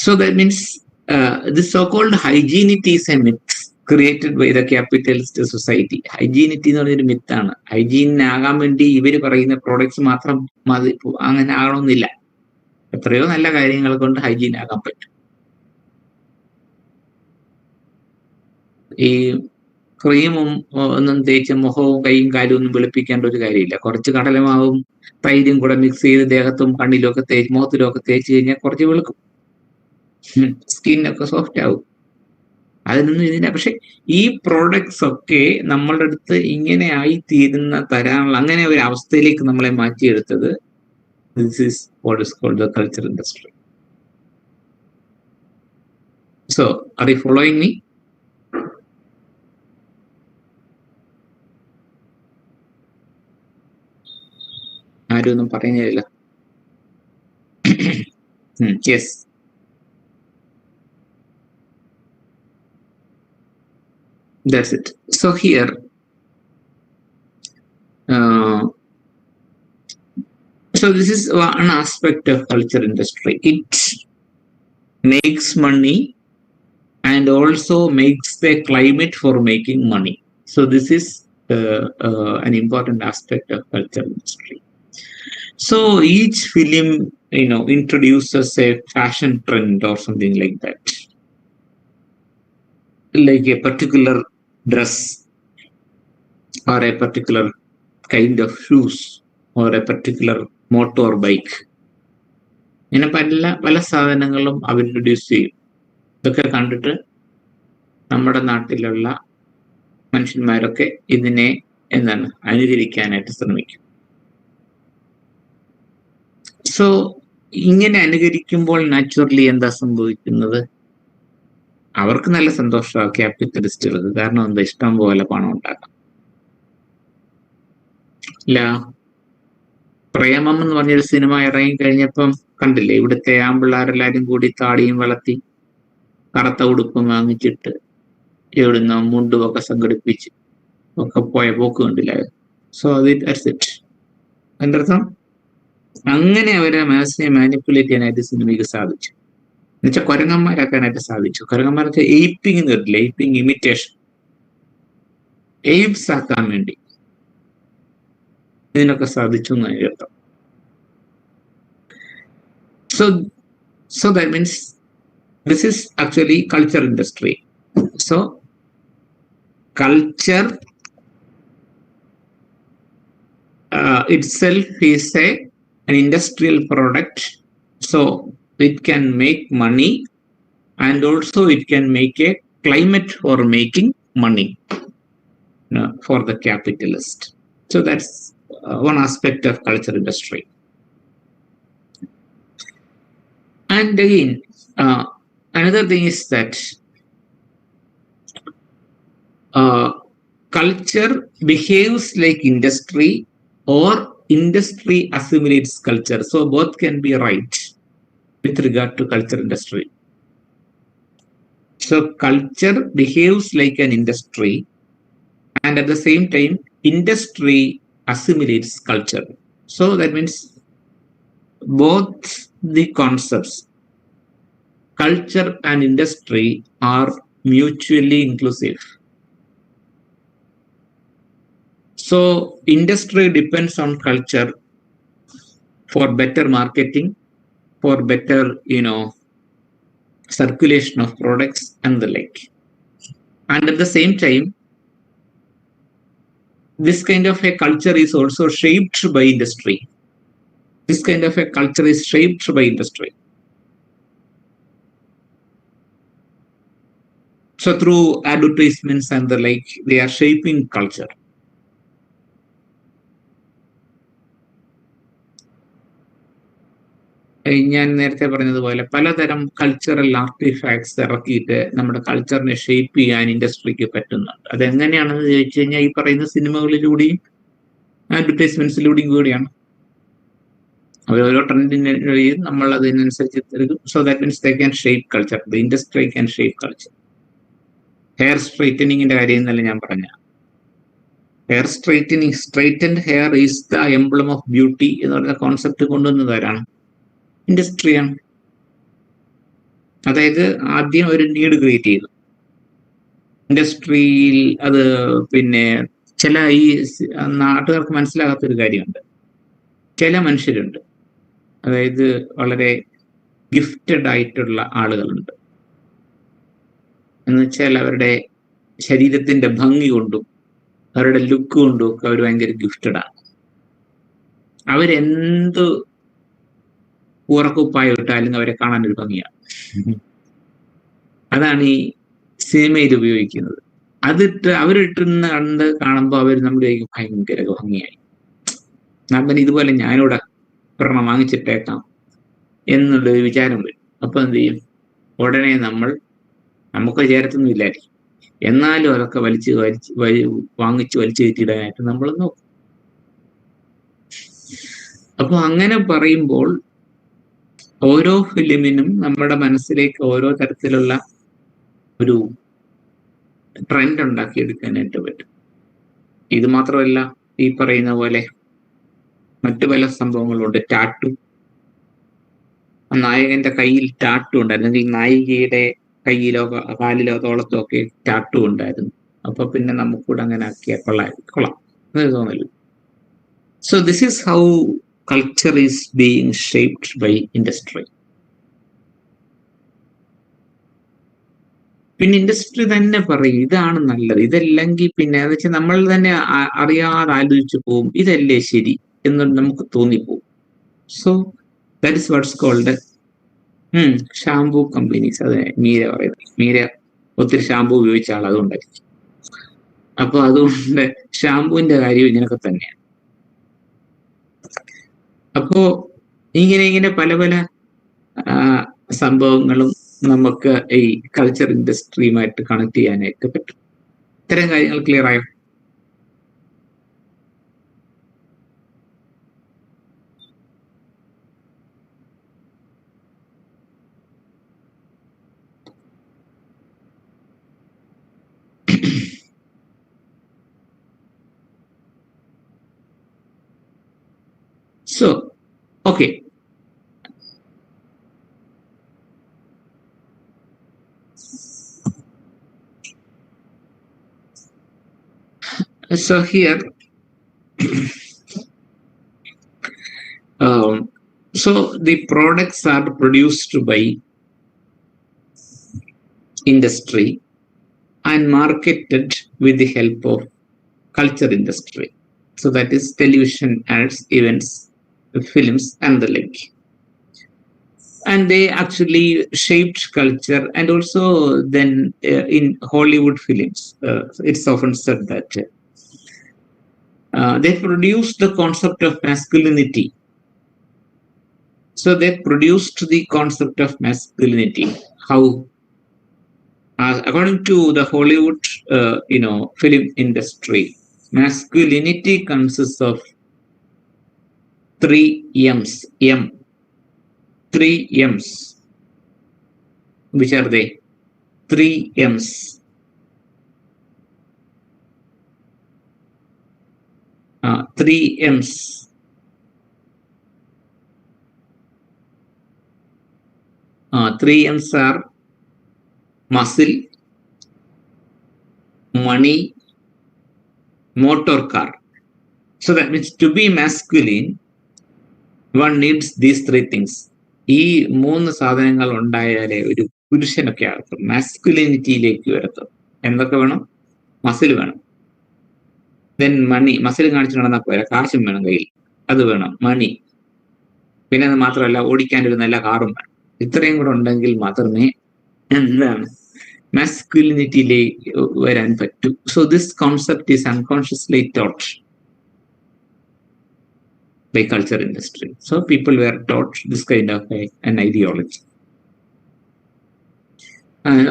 So that means this so-called hygienity is a myth created by the capitalist society. ഹൈജീനിറ്റി എന്ന് പറഞ്ഞൊരു മിത്താണ്. ഹൈജീനാകാൻ വേണ്ടി ഇവർ പറയുന്ന products മാത്രം മതി, അങ്ങനെ ആകണമെന്നില്ല. എത്രയോ നല്ല കാര്യങ്ങൾ കൊണ്ട് ഹൈജീൻ ആകാൻ പറ്റും. ഈ ക്രീമും ഒന്നും തേച്ച് മുഖവും കൈയും കാലും ഒന്നും വെളുപ്പിക്കേണ്ട ഒരു കാര്യമില്ല. കുറച്ച് കടലമാവും തൈരും കൂടെ മിക്സ് ചെയ്ത് ദേഹത്തും കണ്ണിലും ഒക്കെ തേച്ച് മുഖത്തിലും ഒക്കെ തേച്ച് കഴിഞ്ഞാൽ കുറച്ച് വെളുക്കും, സ്കിന്നൊക്കെ സോഫ്റ്റ് ആവും. അതിനൊന്നും ഇതില്ല. പക്ഷെ ഈ പ്രോഡക്ട്സ് ഒക്കെ നമ്മളുടെ അടുത്ത് ഇങ്ങനെ ആയിത്തീരുന്ന തരാനുള്ള അങ്ങനെ ഒരു അവസ്ഥയിലേക്ക് നമ്മളെ മാറ്റിയെടുത്തത് this is what is called the culture industry. So are you following me? ആരും ഒന്നും പറയുന്നില്ല. Yes. That's it. So here, so this is one aspect of culture industry. It makes money and also makes the climate for making money. So this is an important aspect of culture industry. So each film, introduces a fashion trend or something like that. Like a particular dress or a particular kind of shoes or a particular motorbike. ഇങ്ങനെ പല സാധനങ്ങളും അവർ introduce ചെയ്യും. ഇതൊക്കെ കണ്ടിട്ട് നമ്മുടെ നാട്ടിലുള്ള മനുഷ്യന്മാരൊക്കെ ഇതിനെ അനുകരിക്കാനായിട്ട് ശ്രമിക്കും. സോ ഇങ്ങനെ അനുകരിക്കുമ്പോൾ നാച്ചുറലി എന്താ സംഭവിക്കുന്നത്? അവർക്ക് നല്ല സന്തോഷമാണ് ക്യാപിറ്റലിസ്റ്റുകൾക്ക്. കാരണം എന്താ, ഇഷ്ടം പോലെ പണം ഉണ്ടാക്കാം. ഇല്ല, പ്രേമം എന്ന് പറഞ്ഞൊരു സിനിമ ഇറങ്ങിക്കഴിഞ്ഞപ്പം കണ്ടില്ലേ, ഇവിടുത്തെ ആമ്പിള്ളാരെല്ലാരും കൂടി താടിയും വളർത്തി കറുത്ത ഉടുപ്പും വാങ്ങിച്ചിട്ട് എവിടുന്നോ മുണ്ടുമൊക്കെ സംഘടിപ്പിച്ച് ഒക്കെ പോയ പോക്ക് കണ്ടില്ല. So that's it. അതിൻ്റെ അർത്ഥം അങ്ങനെ അവരെ മനസ്സിനെ മാനിപ്പുലേറ്റ് ചെയ്യാനായിട്ട് സിനിമയ്ക്ക് സാധിച്ചു. എന്നുവെച്ചാൽ കുരങ്ങന്മാരാക്കാനായിട്ട് സാധിച്ചു. കുരങ്ങന്മാരൊക്കെ എയ്പ്പിംഗ് എന്ന് വരില്ല, എയ്പ്പിംഗ് ഇമിറ്റേഷൻ, എയ്ബ്സ് ആക്കാൻ വേണ്ടി ഇതിനൊക്കെ സാധിച്ചു എന്ന് അർത്ഥം. So that means this is actually culture industry. So culture itself is an industrial product. So it can make money and also it can make a climate for making money for the capitalist. So that's one aspect of culture industry. And again, another thing is that culture behaves like industry or industry assimilates culture. So both can be right with regard to culture industry. So culture behaves like an industry, and at the same time, industry assimilates culture. So that means both the concepts, culture and industry, are mutually inclusive. So industry depends on culture for better marketing, for better, circulation of products and the like. And at the same time, this kind of a culture is also shaped by industry. This kind of a culture is shaped by industry. So through advertisements and the like, they are shaping culture. ഞാൻ നേരത്തെ പറഞ്ഞതുപോലെ പലതരം cultural artefacts ഇറക്കിയിട്ട് നമ്മുടെ കൾച്ചറിനെ shape ചെയ്യാൻ ഇൻഡസ്ട്രിക്ക് പറ്റുന്നുണ്ട്. അതെങ്ങനെയാണെന്ന് ചോദിച്ചു കഴിഞ്ഞാൽ ഈ പറയുന്ന സിനിമകളിലൂടെയും അഡ്വർടൈസ്മെന്റ്സിലൂടെയും കൂടിയാണ്. അവർ ഓരോ ട്രെൻഡിനെയും നമ്മൾ അതിനനുസരിച്ച് എടുക്കും. So that means they can shape culture. The industry can shape culture. Hair സ്ട്രൈറ്റനിങ്ങിന്റെ കാര്യം എന്നല്ല ഞാൻ പറഞ്ഞ. Hair straightening, straightened hair is the emblem of beauty എന്ന് പറയുന്ന കോൺസെപ്റ്റ് കൊണ്ടുവന്നതാരാണ്? ഇൻഡസ്ട്രിയാണ്. അതായത് ആദ്യം ഒരു നീഡ് ക്രിയേറ്റ് ചെയ്തു ഇൻഡസ്ട്രിയിൽ. അത് പിന്നെ ചില ഈ നാട്ടുകാർക്ക് മനസ്സിലാകാത്തൊരു കാര്യമുണ്ട്. ചില മനുഷ്യരുണ്ട്, അതായത് വളരെ ഗിഫ്റ്റഡ് ആയിട്ടുള്ള ആളുകളുണ്ട്. എന്ന് വെച്ചാൽ അവരുടെ ശരീരത്തിന്റെ ഭംഗി കൊണ്ടും അവരുടെ ലുക്ക് കൊണ്ടും ഒക്കെ അവർ ഭയങ്കര ഗിഫ്റ്റഡാണ്. അവരെന്ത് ഉറക്കുപ്പായ ഇട്ടാലും അവരെ കാണാൻ ഒരു ഭംഗിയാണ്. അതാണ് ഈ സിനിമയിൽ ഉപയോഗിക്കുന്നത്. അതിട്ട് അവരിട്ടുന്ന കണ്ട് കാണുമ്പോൾ അവർ നമ്മുടെ ഭയങ്കര ഭംഗിയായി, അപ്പം ഇതുപോലെ ഞാനിവിടെ ഒരെണ്ണം വാങ്ങിച്ചിട്ടേക്കാം എന്നുള്ളൊരു വിചാരം വരും. അപ്പൊ എന്ത് ചെയ്യും? ഉടനെ നമുക്ക് ചേരത്തൊന്നും ഇല്ലായിരിക്കും, എന്നാലും അതൊക്കെ വാങ്ങിച്ച് വലിച്ചു കയറ്റിയിടാനായിട്ട് നമ്മൾ നോക്കും. അപ്പൊ അങ്ങനെ പറയുമ്പോൾ ഓരോ ഫിലിമിനും നമ്മുടെ മനസ്സിലേക്ക് ഓരോ തരത്തിലുള്ള ഒരു ട്രെൻഡ് ഉണ്ടാക്കിയെടുക്കാനായിട്ട് പറ്റും. ഇത് മാത്രമല്ല, ഈ പറയുന്ന പോലെ മറ്റു പല സംഭവങ്ങളുണ്ട്. ടാറ്റു, നായകന്റെ കയ്യിൽ ടാറ്റു ഉണ്ടായിരുന്നു, അല്ലെങ്കിൽ നായികയുടെ കയ്യിലോ കാലിലോ തോളത്തോ ഒക്കെ ടാറ്റു ഉണ്ടായിരുന്നു. അപ്പൊ പിന്നെ നമുക്കൂടെ അങ്ങനെ ആക്കിയാൽ കൊള്ളാം എന്ന് തോന്നല്. So this is how culture is being shaped by industry. പിന്നെ ഇൻഡസ്ട്രി തന്നെ പറയും ഇതാണ് നല്ലത്, ഇതല്ലെങ്കിൽ പിന്നെ എന്ന് വെച്ചാൽ നമ്മൾ തന്നെ അറിയാതെ ആലോചിച്ചു പോവും ഇതല്ലേ ശരി എന്ന് നമുക്ക് തോന്നിപ്പോവും. So that is what's called shampoo companies. അതെ, മീര പറയുന്നത്. മീര ഒത്തിരി ഷാംപൂ ഉപയോഗിച്ച ആൾ, അതുകൊണ്ടായിരിക്കും. അപ്പൊ അതുകൊണ്ട് ഷാംപൂവിന്റെ കാര്യം ഇങ്ങനെയൊക്കെ തന്നെയാണ്. അപ്പോ ഇങ്ങനെ പല പല സംഭവങ്ങളും നമുക്ക് ഈ കൾച്ചർ ഇൻഡസ്ട്രിയുമായിട്ട് കണക്ട് ചെയ്യാനായിട്ട് പറ്റും. ഇത്തരം കാര്യങ്ങൾ ക്ലിയർ ആയോ? So, okay. So here, so the products are produced by industry and marketed with the help of culture industry. So that is television ads, events, films and the like. And they actually shaped culture. And also then in Hollywood films, it's often said that they produced the concept of masculinity. So they produced the concept of masculinity. How? according to the Hollywood, film industry, masculinity consists of 3 M's. Three M's. Which are they? 3 M's. 3 M's. 3 M's are muscle, money, motor car. So that means to be masculine, one needs these 3 things. ഈ 3 സാധനങ്ങൾ ഉണ്ടായാലേ ഒരു പുരുഷനൊക്കെ ആകത്തും, മാസ്കുലിനിറ്റിയിലേക്ക് വരത്തും. എന്തൊക്കെ വേണം? Muscle വേണം, then മണി. Muscle കാണിച്ചു നടന്നാൽ പോരാ, കാശും വേണം കയ്യിൽ, അത് വേണം, മണി. പിന്നെ അത് മാത്രമല്ല, ഓടിക്കാൻ ഒരു നല്ല കാറും വേണം. ഇത്രയും കൂടെ ഉണ്ടെങ്കിൽ മാത്രമേ എന്താണ് masculinity വരാൻ പറ്റൂ. So this concept is unconsciously taught by culture industry. So people were taught this kind of an ideology.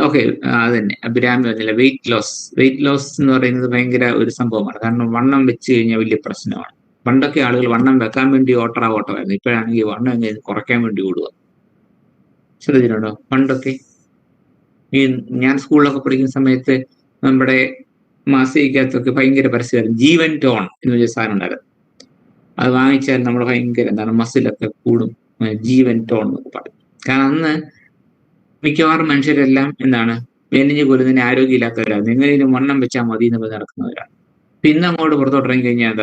Okay, അതന്നെ അഭിരാമി പറഞ്ഞില്ല, വെയിറ്റ് ലോസ് എന്ന് പറയുന്നത് ഭയങ്കര ഒരു സംഭവമാണ്. കാരണം വണ്ണം വെച്ച് കഴിഞ്ഞാൽ വലിയ പ്രശ്നമാണ്. പണ്ടൊക്കെ ആളുകൾ വണ്ണം വെക്കാൻ വേണ്ടി ഓട്ടമായിരുന്നു. ഇപ്പോഴാണെങ്കിൽ വണ്ണം എങ്ങനെ കുറയ്ക്കാൻ വേണ്ടി ഓടുക. ശ്രദ്ധിച്ചിട്ടുണ്ടോ? പണ്ടൊക്കെ ഞാൻ സ്കൂളിലൊക്കെ പഠിക്കുന്ന സമയത്ത് നമ്മുടെ മാസികക്കകത്തൊക്കെ ഭയങ്കര പരസ്യമായിരുന്നു. ജീവൻ ടോൺ എന്ന് പറഞ്ഞ സാധനം ഉണ്ടായിരുന്നു. അത് വാങ്ങിച്ചാൽ നമ്മൾ ഭയങ്കര മസിലൊക്കെ കൂടും, ജീവൻ ടോൺ എന്നൊക്കെ പറയും. കാരണം അന്ന് മിക്കവാറും മനുഷ്യരെല്ലാം മെലിഞ്ഞു കൊല്ലുന്നതിന് ആരോഗ്യമില്ലാത്തവരാണ്. എങ്ങനെയും വണ്ണം വെച്ചാൽ മതി എന്ന് പറഞ്ഞ് നടക്കുന്നവരാണ്. പിന്നെ അങ്ങോട്ട് പുറത്തോട്ടിറങ്ങി കഴിഞ്ഞാൽ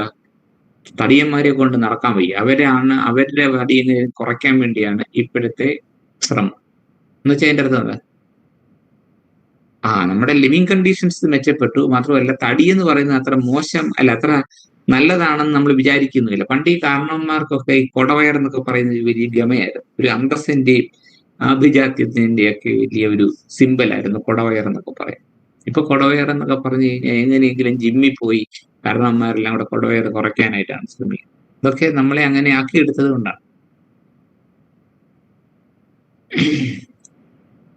തടിയന്മാരെ കൊണ്ട് നടക്കാൻ വയ്യ. അവരുടെ തടി കുറയ്ക്കാൻ വേണ്ടിയാണ് ഇപ്പോഴത്തെ ശ്രമം. എന്ന് വെച്ചാൽ അതിൻ്റെ അർത്ഥം എന്താ? നമ്മുടെ ലിവിങ് കണ്ടീഷൻസ് മെച്ചപ്പെട്ടു, മാത്രമല്ല തടി എന്ന് പറയുന്നത് അത്ര മോശം അല്ല, അത്ര നല്ലതാണെന്ന് നമ്മൾ വിചാരിക്കുന്നില്ല. പണ്ട് ഈ കാരണവന്മാർക്കൊക്കെ ഈ കൊടവയർ എന്നൊക്കെ പറയുന്നത് വലിയ ഗമയായിരുന്നു. ഒരു അന്തസ്സിന്റെയും ആഭിജാത്യത്തിന്റെയും ഒക്കെ വലിയ ഒരു സിമ്പലായിരുന്നു കൊടവയർ എന്നൊക്കെ പറയും. ഇപ്പൊ കൊടവയർ എന്നൊക്കെ പറഞ്ഞു കഴിഞ്ഞാൽ എങ്ങനെയെങ്കിലും ജിമ്മിൽ പോയി കാരണവന്മാരെല്ലാം കൂടെ കൊടവയർ കുറയ്ക്കാനായിട്ടാണ് ശ്രമിക്കുന്നത്. ഇതൊക്കെ നമ്മളെ അങ്ങനെ ആക്കിയെടുത്തത് കൊണ്ടാണ്.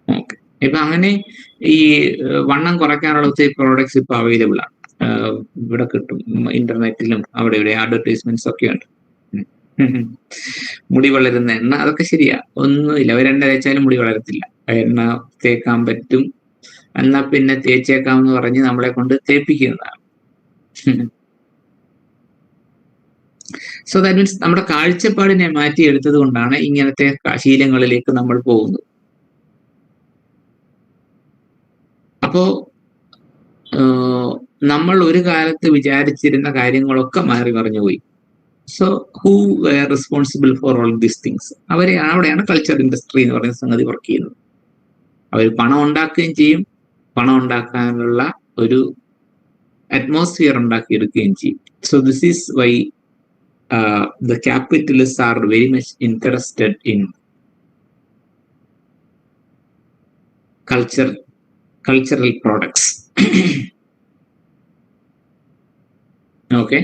ഓക്കെ, ഇപ്പൊ അങ്ങനെ ഈ വണ്ണം കുറയ്ക്കാനുള്ള ഒത്തിരി പ്രോഡക്ട്സ് ഇപ്പൊ അവൈലബിൾ ആണ്. ഇവിടെ കിട്ടും, ഇന്റർനെറ്റിലും അവിടെ ഇവിടെ അഡ്വർടൈസ്മെന്റ്സ് ഒക്കെ ഉണ്ട്. മുടി വളരുന്ന എണ്ണ, അതൊക്കെ ശരിയാ, ഒന്നുമില്ല. ഒരെണ്ണ തേച്ചാലും മുടി വളരത്തില്ല. എണ്ണ തേക്കാൻ പറ്റും, എന്നാ പിന്നെ തേച്ചേക്കാമെന്ന് പറഞ്ഞ് നമ്മളെ കൊണ്ട് തേപ്പിക്കുന്നതാണ്. സോ ദാറ്റ് മീൻസ് നമ്മുടെ കാഴ്ചപ്പാടിനെ മാറ്റിയെടുത്തത് കൊണ്ടാണ് ഇങ്ങനത്തെ ശീലങ്ങളിലേക്ക് നമ്മൾ പോകുന്നത്. അപ്പോ നമ്മൾ ഒരു കാലത്ത് വിചാരിച്ചിരുന്ന കാര്യങ്ങളൊക്കെ മാറി മറിഞ്ഞു പോയി. So who were responsible for all these things? അവിടെയാണ് കൾച്ചർ ഇൻഡസ്ട്രി എന്ന് പറയുന്ന സംഗതി വർക്ക് ചെയ്യുന്നത്. അവർ പണം ഉണ്ടാക്കുകയും ചെയ്യും, പണം ഉണ്ടാക്കാനുള്ള ഒരു അറ്റ്മോസ്ഫിയർ ഉണ്ടാക്കിയെടുക്കുകയും ചെയ്യും. So this is why the capitalists are very much interested in cultural products. Okay,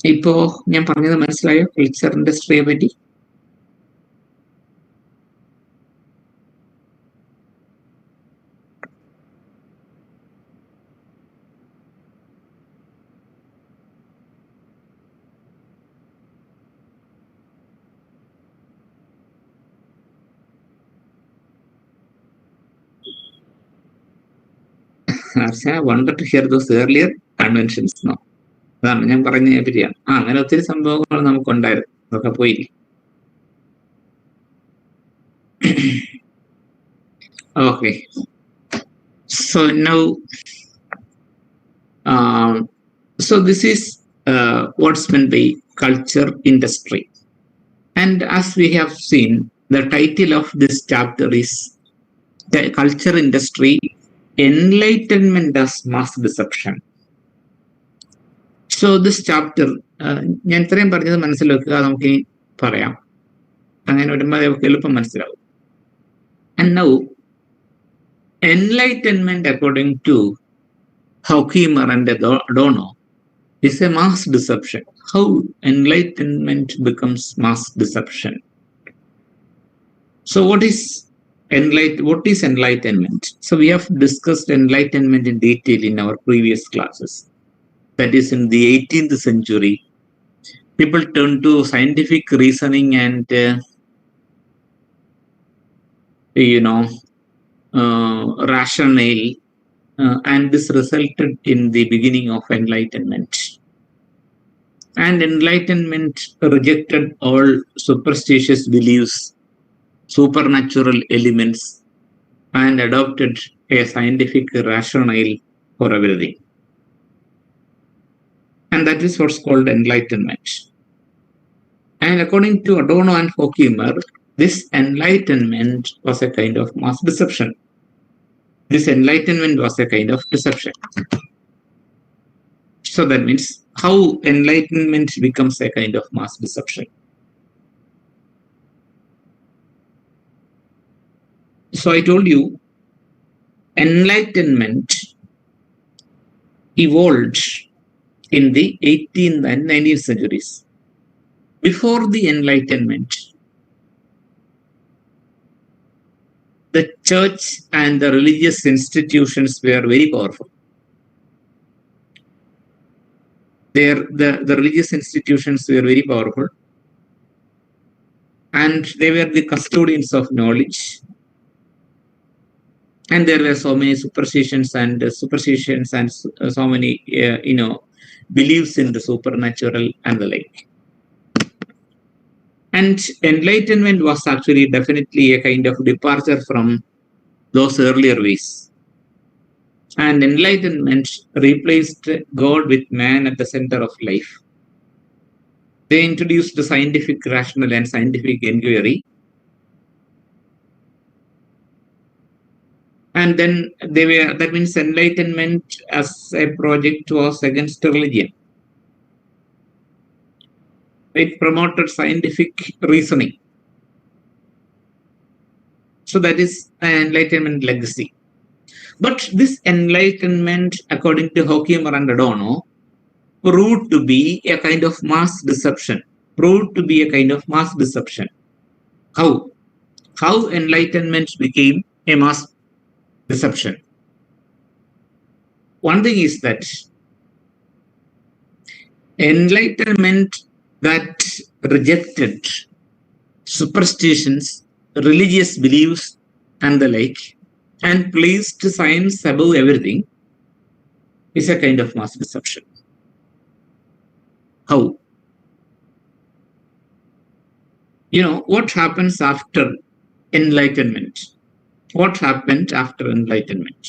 ഇപ്പോ ഞാൻ പറഞ്ഞത് മനസ്സിലായോ കൾച്ചർ ഇൻഡസ്ട്രിയെ പറ്റി? I wanted to hear those earlier conventions now. അതാണ് ഞാൻ പറഞ്ഞതിനെ പറ്റിയാണ്. അങ്ങനെ ഒത്തിരി സംഭവങ്ങൾ നമുക്കുണ്ടായിരുന്നു, അതൊക്കെ പോയില്ലേ. Okay, so now so this is what's meant by culture industry, and as we have seen, the title of this chapter is the culture industry, enlightenment as mass deception. So this chapter, ഞാൻ ഇത്രയും പറഞ്ഞത് മനസ്സിലാക്കുക, നമുക്ക് പറയാം. അങ്ങനെ വരുമ്പോൾ നമുക്ക് എളുപ്പം മനസ്സിലാവും. And now, enlightenment, according to Horkheimer and Adorno, is a mass deception. How enlightenment becomes mass deception? So what is enlightenment? So we have discussed enlightenment in detail in our previous classes. That is, in the 18th century, people turned to scientific reasoning and rationale, and this resulted in the beginning of enlightenment. And enlightenment rejected all superstitious beliefs, supernatural elements, and adopted a scientific rationale for everything. And that is what's called enlightenment. And according to Adorno and Horkheimer, this enlightenment was a kind of mass deception. This enlightenment was a kind of deception. So that means how enlightenment becomes a kind of mass deception. So I told you, enlightenment evolved in the 18th and 19th centuries. Before the enlightenment, the church and the religious institutions were very powerful. The religious institutions were very powerful, and they were the custodians of knowledge. And there were so many superstitions and so many beliefs in the supernatural and the like. And enlightenment was actually definitely a kind of departure from those earlier ways. And enlightenment replaced God with man at the center of life. They introduced the scientific rationale and scientific inquiry. And then that means enlightenment as a project was against religion. It promoted scientific reasoning. So that is an enlightenment legacy. But this enlightenment, according to Horkheimer and Adorno, proved to be a kind of mass deception. How? How enlightenment became a mass deception? One thing is that enlightenment that rejected superstitions, religious beliefs, and the like, and placed science above everything, is a kind of mass deception. How? What happens after enlightenment? What happened after enlightenment?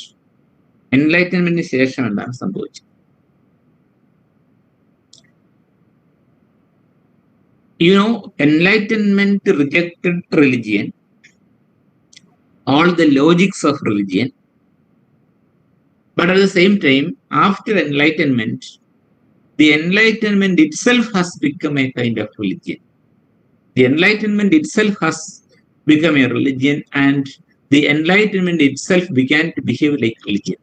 Enlightenment ശേഷം എന്താണ് സംഭവിച്ചത്? Enlightenment rejected religion, all the logics of religion, but at the same time, after enlightenment, the enlightenment itself has become a kind of religion. The enlightenment itself has become a religion, and the enlightenment itself began to behave like religion.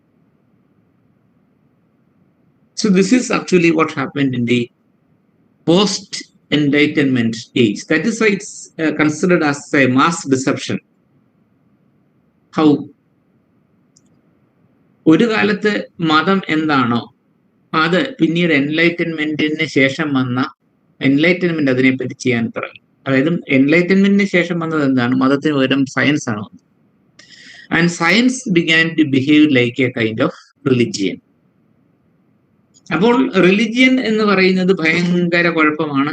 So this is actually what happened in the post-enlightenment age. That is why it's considered as a mass deception. How? ഒരു കാലത്ത് മതം എന്താണോ അത് പിന്നീട് എൻലൈറ്റൻമെന്റിന് ശേഷം വന്ന enlightenment അതിനെപ്പറ്റി ചെയ്യാൻ തുടങ്ങി. അതായത് എൻലൈറ്റൻമെന്റിന് ശേഷം വന്നത് എന്താണ്? മതത്തിന് പകരം സയൻസ് ആണ് വന്നത്. And science began to behave like a kind of religion. അപ്പോൾ റിലിജിയൻ എന്ന് പറയുന്നത് ഭയങ്കര കുഴപ്പമാണ്.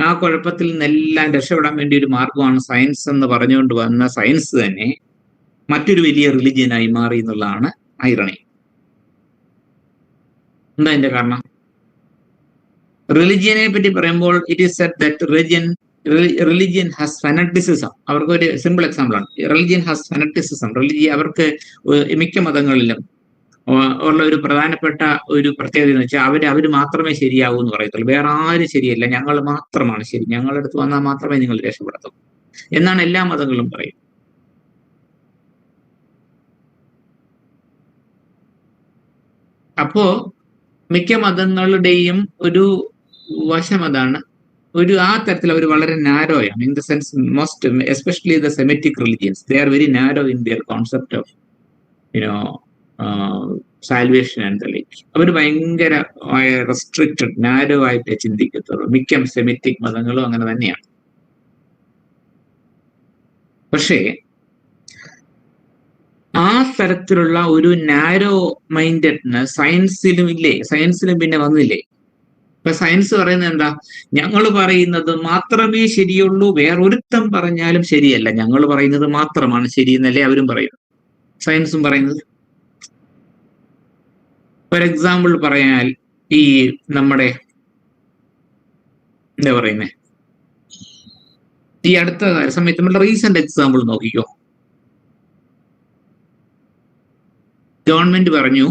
ആ കുഴപ്പത്തിൽ നിന്നെല്ലാം രക്ഷപ്പെടാൻ വേണ്ടി ഒരു മാർഗമാണ് സയൻസ് എന്ന് പറഞ്ഞുകൊണ്ട് വന്ന സയൻസ് തന്നെ മറ്റൊരു വലിയ റിലിജിയനായി മാറി എന്നുള്ളതാണ് ഐറണി. എന്താ അതിന്റെ കാരണം? റിലിജിയനെ പറ്റി പറയുമ്പോൾ it is said that religion has fanaticism. അവർക്ക് ഒരു സിമ്പിൾ എക്സാമ്പിൾ ആണ്. Religion has fanaticism. അവർക്ക് മിക്ക മതങ്ങളിലും ഉള്ള ഒരു പ്രധാനപ്പെട്ട ഒരു പ്രത്യേകത എന്ന് വെച്ചാൽ അവർ മാത്രമേ ശരിയാവൂ എന്ന് പറയത്തുള്ളൂ. വേറെ ആരും ശരിയല്ല, ഞങ്ങൾ മാത്രമാണ് ശരി, ഞങ്ങളുടെ അടുത്ത് വന്നാൽ മാത്രമേ നിങ്ങൾ രക്ഷപ്പെടത്തുള്ളൂ എന്നാണ് എല്ലാ മതങ്ങളും പറയുന്നത്. അപ്പോ മിക്ക മതങ്ങളുടെയും ഒരു വശം അതാണ്, ആ തരത്തിൽ അവർ വളരെ നാരോയാണ്. In the sense most especially the Semitic religions, they are very narrow in their concept of you know salvation and the like. അവർ ഭയങ്കര റെസ്ട്രിക്റ്റഡ്, നാരോ ആയിട്ട് ചിന്തിക്കത്തുള്ളൂ. മിക്ക സെമിറ്റിക് മതങ്ങളും അങ്ങനെ തന്നെയാണ്. പക്ഷേ ആ തരത്തിലുള്ള ഒരു നാരോ മൈൻഡഡ്നെസ് സയൻസിലും ഇല്ലേ? സയൻസിലും പിന്നെ വന്നില്ലേ? ഇപ്പൊ സയൻസ് പറയുന്നത് എന്താ? ഞങ്ങൾ പറയുന്നത് മാത്രമേ ശരിയുള്ളൂ, വേറൊരുത്തം പറഞ്ഞാലും ശരിയല്ല, ഞങ്ങൾ പറയുന്നത് മാത്രമാണ് ശരിയെന്നല്ലേ അവരും പറയുന്നത്, സയൻസും പറയുന്നത്. ഫോർ എക്സാമ്പിൾ പറയാൽ, ഈ നമ്മുടെ എന്താ പറയുന്നേ, ഈ അടുത്ത സമയത്ത് നമ്മളുടെ റീസെന്റ് എക്സാമ്പിൾ നോക്കിക്കോ. ഗവൺമെന്റ് പറഞ്ഞു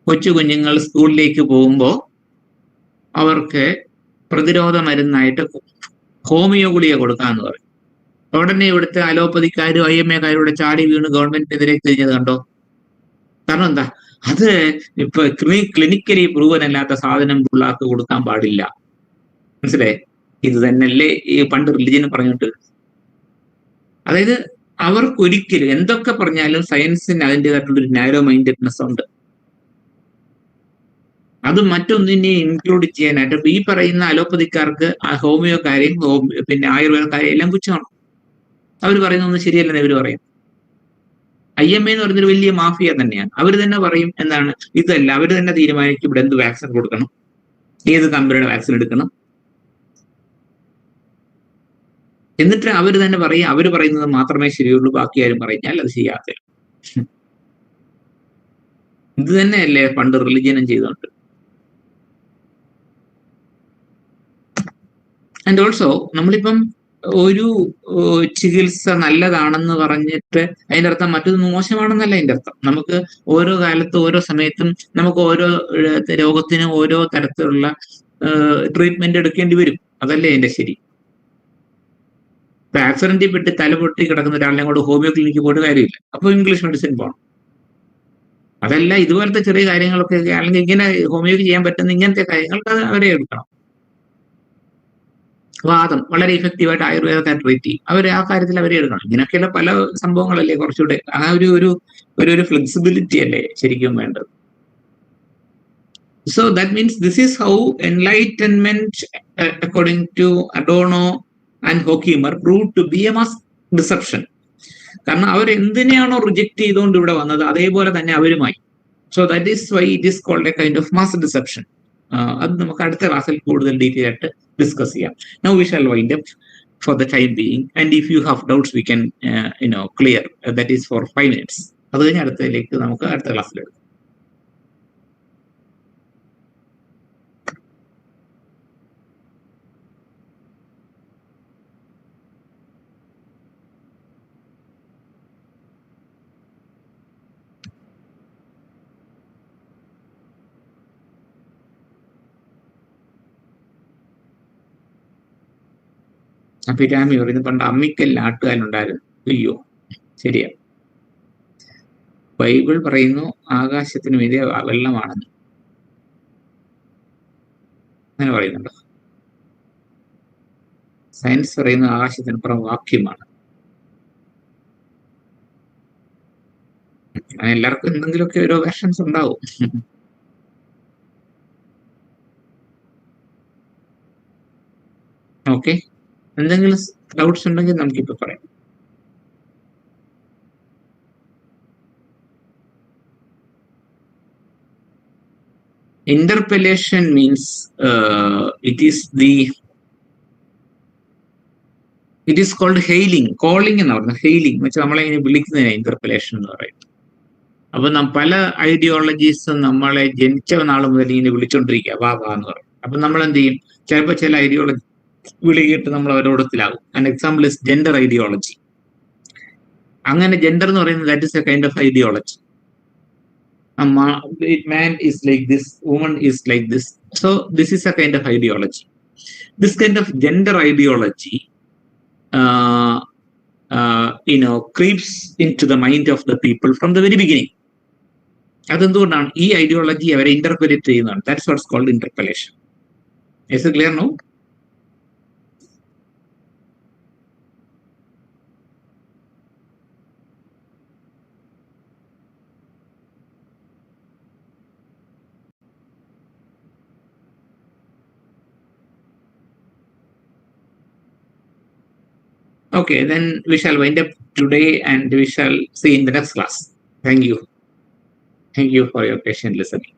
കൊച്ചു കുഞ്ഞുങ്ങൾ സ്കൂളിലേക്ക് പോകുമ്പോൾ അവർക്ക് പ്രതിരോധ മരുന്നായിട്ട് ഹോമിയോ ഗുളിക കൊടുക്കാന്ന് പറയും. ഉടനെ ഇവിടുത്തെ അലോപ്പതിക്കാരും IMA-കാരും ഇവിടെ ചാടി വീണ് ഗവൺമെന്റിനെതിരെ തിരിഞ്ഞത് കണ്ടോ? കാരണം എന്താ? അത് ഇപ്പൊ ക്ലിനിക്കലി പ്രൂവൻ അല്ലാത്ത സാധനം പിള്ളേർക്ക് കൊടുക്കാൻ പാടില്ല. മനസ്സിലായേ? ഇത് തന്നെയല്ലേ ഈ പണ്ട് റിലിജിയൻ പറഞ്ഞിട്ട്. അതായത് അവർക്കൊരിക്കലും എന്തൊക്കെ പറഞ്ഞാലും സയൻസിന് അതിൻ്റെതായിട്ടുള്ളൊരു നാരോ മൈൻഡഡ്നെസ് ഉണ്ട്. അത് മറ്റൊന്നിനെ ഇൻക്ലൂഡ് ചെയ്യാനായിട്ട് ഈ പറയുന്ന അലോപ്പതിക്കാർക്ക് ഹോമിയോക്കാരെയും പിന്നെ ആയുർവേദക്കാരെയും എല്ലാം പുച്ഛമാണ്. അവർ പറയുന്നൊന്നും ശരിയല്ലെന്ന് ഇവർ പറയും. IMA എന്ന് പറയുന്നൊരു വലിയ മാഫിയ തന്നെയാണ്. അവർ തന്നെ പറയും എന്താണ്, ഇതല്ല, അവർ തന്നെ തീരുമാനിക്കും ഇവിടെ എന്ത് വാക്സിൻ കൊടുക്കണം, ഏത് കമ്പനിയുടെ വാക്സിൻ എടുക്കണം. എന്നിട്ട് അവർ തന്നെ പറയും അവർ പറയുന്നത് മാത്രമേ ശരിയുള്ളൂ, ബാക്കി ആരും പറഞ്ഞാൽ അത് ചെയ്യാത്ത. ഇത് തന്നെയല്ലേ പണ്ട് റിലിജിയനും ചെയ്തോണ്ട്. ആൻഡ് ഓൾസോ നമ്മളിപ്പം ഒരു ചികിത്സ നല്ലതാണെന്ന് പറഞ്ഞിട്ട് അതിൻ്റെ അർത്ഥം മറ്റൊരു മോശമാണെന്നല്ല അതിൻ്റെ അർത്ഥം. നമുക്ക് ഓരോ കാലത്തും ഓരോ സമയത്തും നമുക്ക് ഓരോ രോഗത്തിനും ഓരോ തരത്തിലുള്ള ട്രീറ്റ്മെന്റ് എടുക്കേണ്ടി വരും. അതല്ലേ അതിന്റെ ശരി. ഇപ്പൊ ആക്സിഡന്റിൽ പെട്ട് തല പൊട്ടി കിടക്കുന്ന ഒരാളിനെ കൊണ്ട് ഹോമിയോ ക്ലിനിക്ക് പോയിട്ട് കാര്യമില്ല, അപ്പോൾ ഇംഗ്ലീഷ് മെഡിസിൻ പോകണം. അതല്ല ഇതുപോലത്തെ ചെറിയ കാര്യങ്ങളൊക്കെ അല്ലെങ്കിൽ ഇങ്ങനെ ഹോമിയോക്ക് ചെയ്യാൻ പറ്റുന്ന ഇങ്ങനത്തെ കാര്യങ്ങൾക്ക് അത് അവരെ എടുക്കണം. വാദം വളരെ ഇഫക്റ്റീവായിട്ട് ആയുർവേദക്കാർ ട്രീറ്റ് ചെയ്യും, അവർ ആ കാര്യത്തിൽ അവരെ എടുക്കണം. ഇങ്ങനെയൊക്കെയുള്ള പല സംഭവങ്ങളല്ലേ കുറച്ചുകൂടെ ആ ഒരു ഫ്ലെക്സിബിലിറ്റി അല്ലേ ശരിക്കും വേണ്ടത്. So that means this is how enlightenment, according to Adorno and Horkheimer, proved to be a mass deception. കാരണം അവർ എന്തിനെയാണോ റിജക്ട് ചെയ്തുകൊണ്ട് ഇവിടെ വന്നത് അതേപോലെ തന്നെ അവരുമായി. So that is why it is called a kind of mass deception. അത് നമുക്ക് അടുത്ത ക്ലാസ്സിൽ കൂടുതൽ ഡീറ്റെയിൽ ആയിട്ട് ഡിസ്കസ് ചെയ്യാം. Now we shall wind up for the time being, and if you have doubts we can clear. That is for 5 minutes. അത് കഴിഞ്ഞ് അടുത്തതിലേക്ക് നമുക്ക് അടുത്ത ക്ലാസ്സിൽ എടുക്കാം. അഭിരാമി പറയുന്നത് പണ്ട് അമ്മിക്കൽ ആട്ടുകാലുണ്ടായിരുന്നു. അയ്യോ, ശരിയാ. ബൈബിൾ പറയുന്നു ആകാശത്തിന് മീതെ വെള്ളമാണെന്ന്, അങ്ങനെ പറയുന്നുണ്ടോ? സയൻസ് പറയുന്നു ആകാശത്തിനപ്പുറം വാക്യമാണ്. എല്ലാവർക്കും എന്തെങ്കിലുമൊക്കെ ഓരോ വേർഷൻസ് ഉണ്ടാവും. ഓക്കെ, എന്തെങ്കിലും ഡൗട്ട്സ് ഉണ്ടെങ്കിൽ നമുക്കിപ്പോ പറയാം. Interpellation means it is called hailing, calling എന്ന് പറയുന്നത്. ഹെയിലിംഗ് വെച്ചാൽ നമ്മളെ ഇങ്ങനെ വിളിക്കുന്നതിന് ഇന്റർപെലേഷൻ എന്ന് പറയും. അപ്പൊ പല ഐഡിയോളജീസും നമ്മളെ ജനിച്ച നാൾ മുതൽ ഇങ്ങനെ വിളിച്ചോണ്ടിരിക്കുക, വാ വാ എന്ന് പറയും. അപ്പൊ നമ്മൾ എന്ത് ചെയ്യും? ചിലപ്പോൾ ചില ഐഡിയോളജി വിളിയിട്ട് നമ്മൾ അവരോടത്തിലാകും. An example is gender ideology. അങ്ങനെ ജെൻഡർ എന്ന് പറയുന്നത് that is a kind of ideology. Man is like this, woman is like this. So this is a kind of ideology. This kind of gender ideology creeps into the mind of the people from the very beginning. അതെന്തുകൊണ്ടാണ് ഈ ideology അവരെ ഇന്റർപെലേറ്റ് ചെയ്യുന്നതാണ്. That's what's called interpellation. Is it clear now? Okay, then we shall wind up today and we shall see in the next class. Thank you. Thank you for your patient listening.